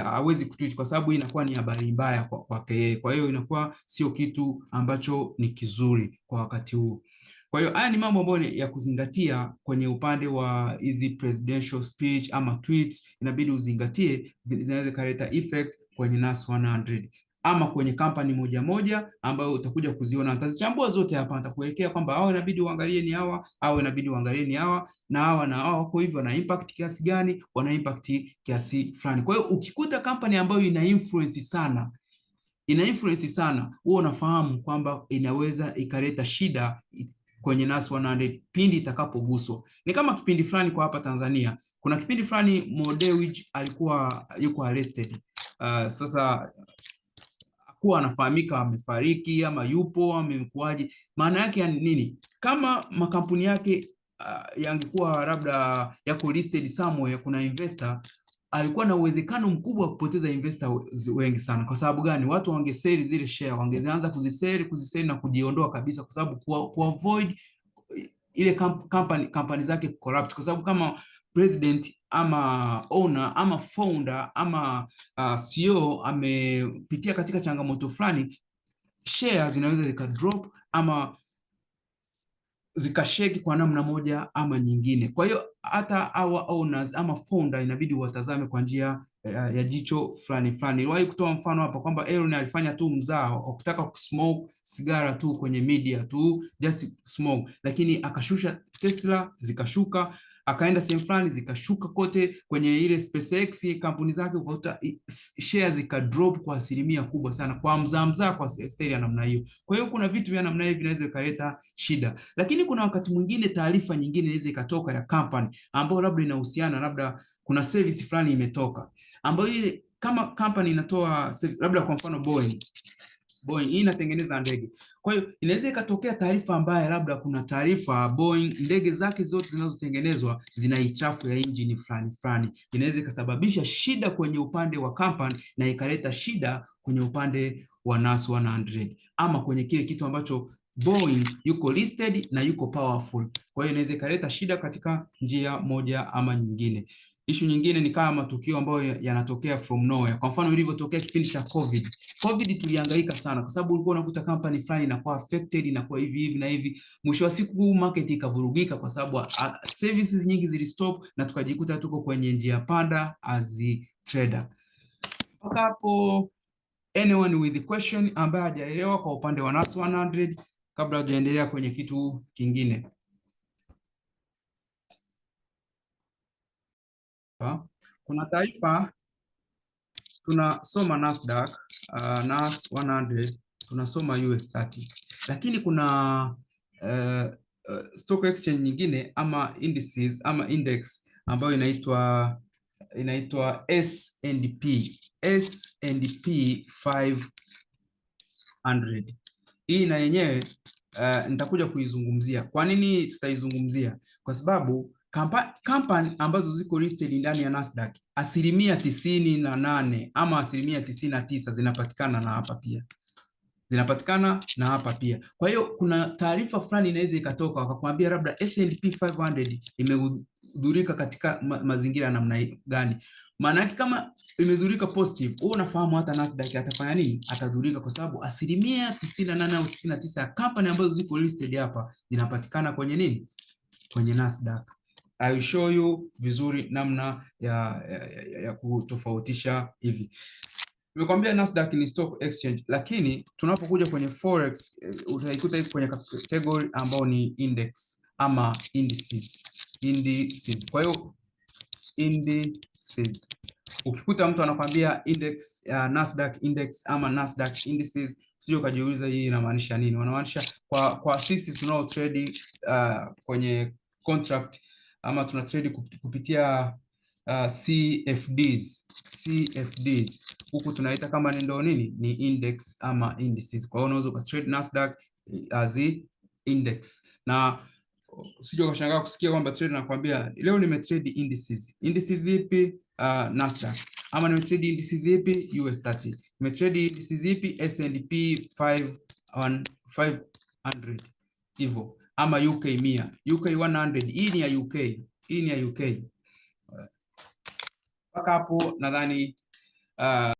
Speaker 1: hawezi kutweet, kwa sababu inakuwa ni habari mbaya kwake. Kwa hiyo inakuwa sio kitu ambacho ni kizuri kwa wakati huu. Kwa hiyo haya ni mambo ambayo ya kuzingatia kwenye upande wa hizi presidential speech ama tweets, inabidi uzingatie, zinaweza kuleta effect kwenye Nas 100 ama kwenye kampani moja moja ambayo utakuja kuziona. Nitazichambua zote hapa, nitakuwekea kwamba hao inabidi uangalie ni hawa, hao inabidi uangalie ni hawa, na hawa wako hivyo, na impact kiasi gani, wana impact kiasi fulani. Kwa hiyo ukikuta kampani ambayo ina influence sana, huo unafahamu kwamba inaweza ikaleta shida kwenye Nas 100 pindi itakapoguswa. Ni kama kipindi fulani kwa hapa Tanzania, kuna kipindi fulani Mo Dewji alikuwa yuko arrested. Sasa kuwa anafahamika amefariki ama yupo amekuaje, maana yake nini? Kama makampuni yake yangekuwa labda yako listed somewhere, kuna investor, alikuwa na uwezekano mkubwa wa kupoteza investors wengi sana. Kwa sababu gani? Watu wangeseli zile share, wangeanza kuziseli na kujiondoa kabisa, kwa sababu kuavoid ile company zake corrupt. Kwa sababu kama president ama owner ama founder ama CEO amepitia katika changamoto fulani, shares zinaweza zikadrop ama zikasheki kwa namna moja ama nyingine. Kwa hiyo hata our owners ama founder inabidi watazame kwa njia ya jicho fulani. Niliwahi kutoa mfano hapa kwamba Elon alifanya tu mzao wa kutaka kusmoke sigara tu kwenye media tu, just smoke, lakini akashusha Tesla zikashuka, akaenda sehemu fulani zikashuka kote. Kwenye ile SpaceX kampuni zake ukakuta shares zikadrop kwa asilimia kubwa sana, kwa mzaa kwa staili ya namna hiyo. Kwa hiyo kuna vitu vya namna hiyo vinaweza kuleta shida, lakini kuna wakati mwingine taarifa nyingine inaweza ikatoka ya company ambayo labda inahusiana, labda kuna service fulani imetoka ambayo ile kama company inatoa service, labda kwa mfano Boeing hii inatengeneza ndege. Kwa hiyo inaweza ikatokea taarifa ambayo labda kuna taarifa Boeing ndege zake zote zinazotengenezwa zina hitilafu ya engine fulani, inaweza ikasababisha shida kwenye upande wa company na ikaleta shida kwenye upande wa Nas 100 ama kwenye kile kitu ambacho Boeing yuko listed na yuko powerful. Kwa hiyo inaweza ikaleta shida katika njia moja ama nyingine. Issue nyingine ni kama matukio ambayo yanatokea from nowhere. Kwa mfano ilivyotokea kipindi cha COVID tulihangaika sana, kwa sababu ulikuwa unakuta company fulani inakuwa affected, inakuwa hivi na hivi. Mwisho wa siku market ikavurugika kwa sababu services nyingi zilistop na tukajikuta tuko kwenye njia panda as trader. Mpaka hapo, anyone with the question ambaye hajaelewa kwa upande wa Nas 100 kabla hujaendelea kwenye kitu kingine? Kuna taarifa tunasoma Nasdaq, Nas 100 tunasoma US30, lakini kuna stock exchange nyingine ama indices ama index ambayo inaitwa S&P 500. Hii na yenyewe nitakuja kuizungumzia. Kwa nini tutaizungumzia? Kwa sababu company ambazo ziko listed ndani ya Nasdaq 98% ama 99% zinapatikana na hapa pia. Kwa hiyo kuna taarifa fulani inaweza ikatoka wakakwambia labda S&P 500 imehudhurika katika mazingira ya namna gani. Maana yake kama imehudhurika positive, wewe unafahamu hata Nasdaq atafanya nini? Atadhurika, kwa sababu 98% au 99% ya company ambazo ziko listed hapa zinapatikana kwenye nini? Kwenye Nasdaq. I will show you vizuri namna ya kutofautisha hivi. Nimekwambia Nasdaq ni stock exchange, lakini tunapokuja kwenye forex utaikuta hivi kwenye category ambao ni index ama indices. Kwa hiyo indices, ukikuta mtu anakwambia index Nasdaq index ama Nasdaq indices, sio kajiuliza hii inamaanisha nini. Wanamaanisha kwa sisi tunao trade kwenye contract ama tuna trade kupitia CFDs huku tunaita kama ndio nini, ni index ama indices. Kwa hiyo unaweza ukatrade Nasdaq as index, na usije ukashangaa kusikia kwamba trader anakuambia leo nimetrade indices ipi? Nasdaq. Ama nimetrade indices ipi? US30. Nimetrade indices ipi? S&P 500 hivyo, ama UK 100, UK 100. Hii ni ya UK, hii ni ya UK. Mpaka hapo nadhani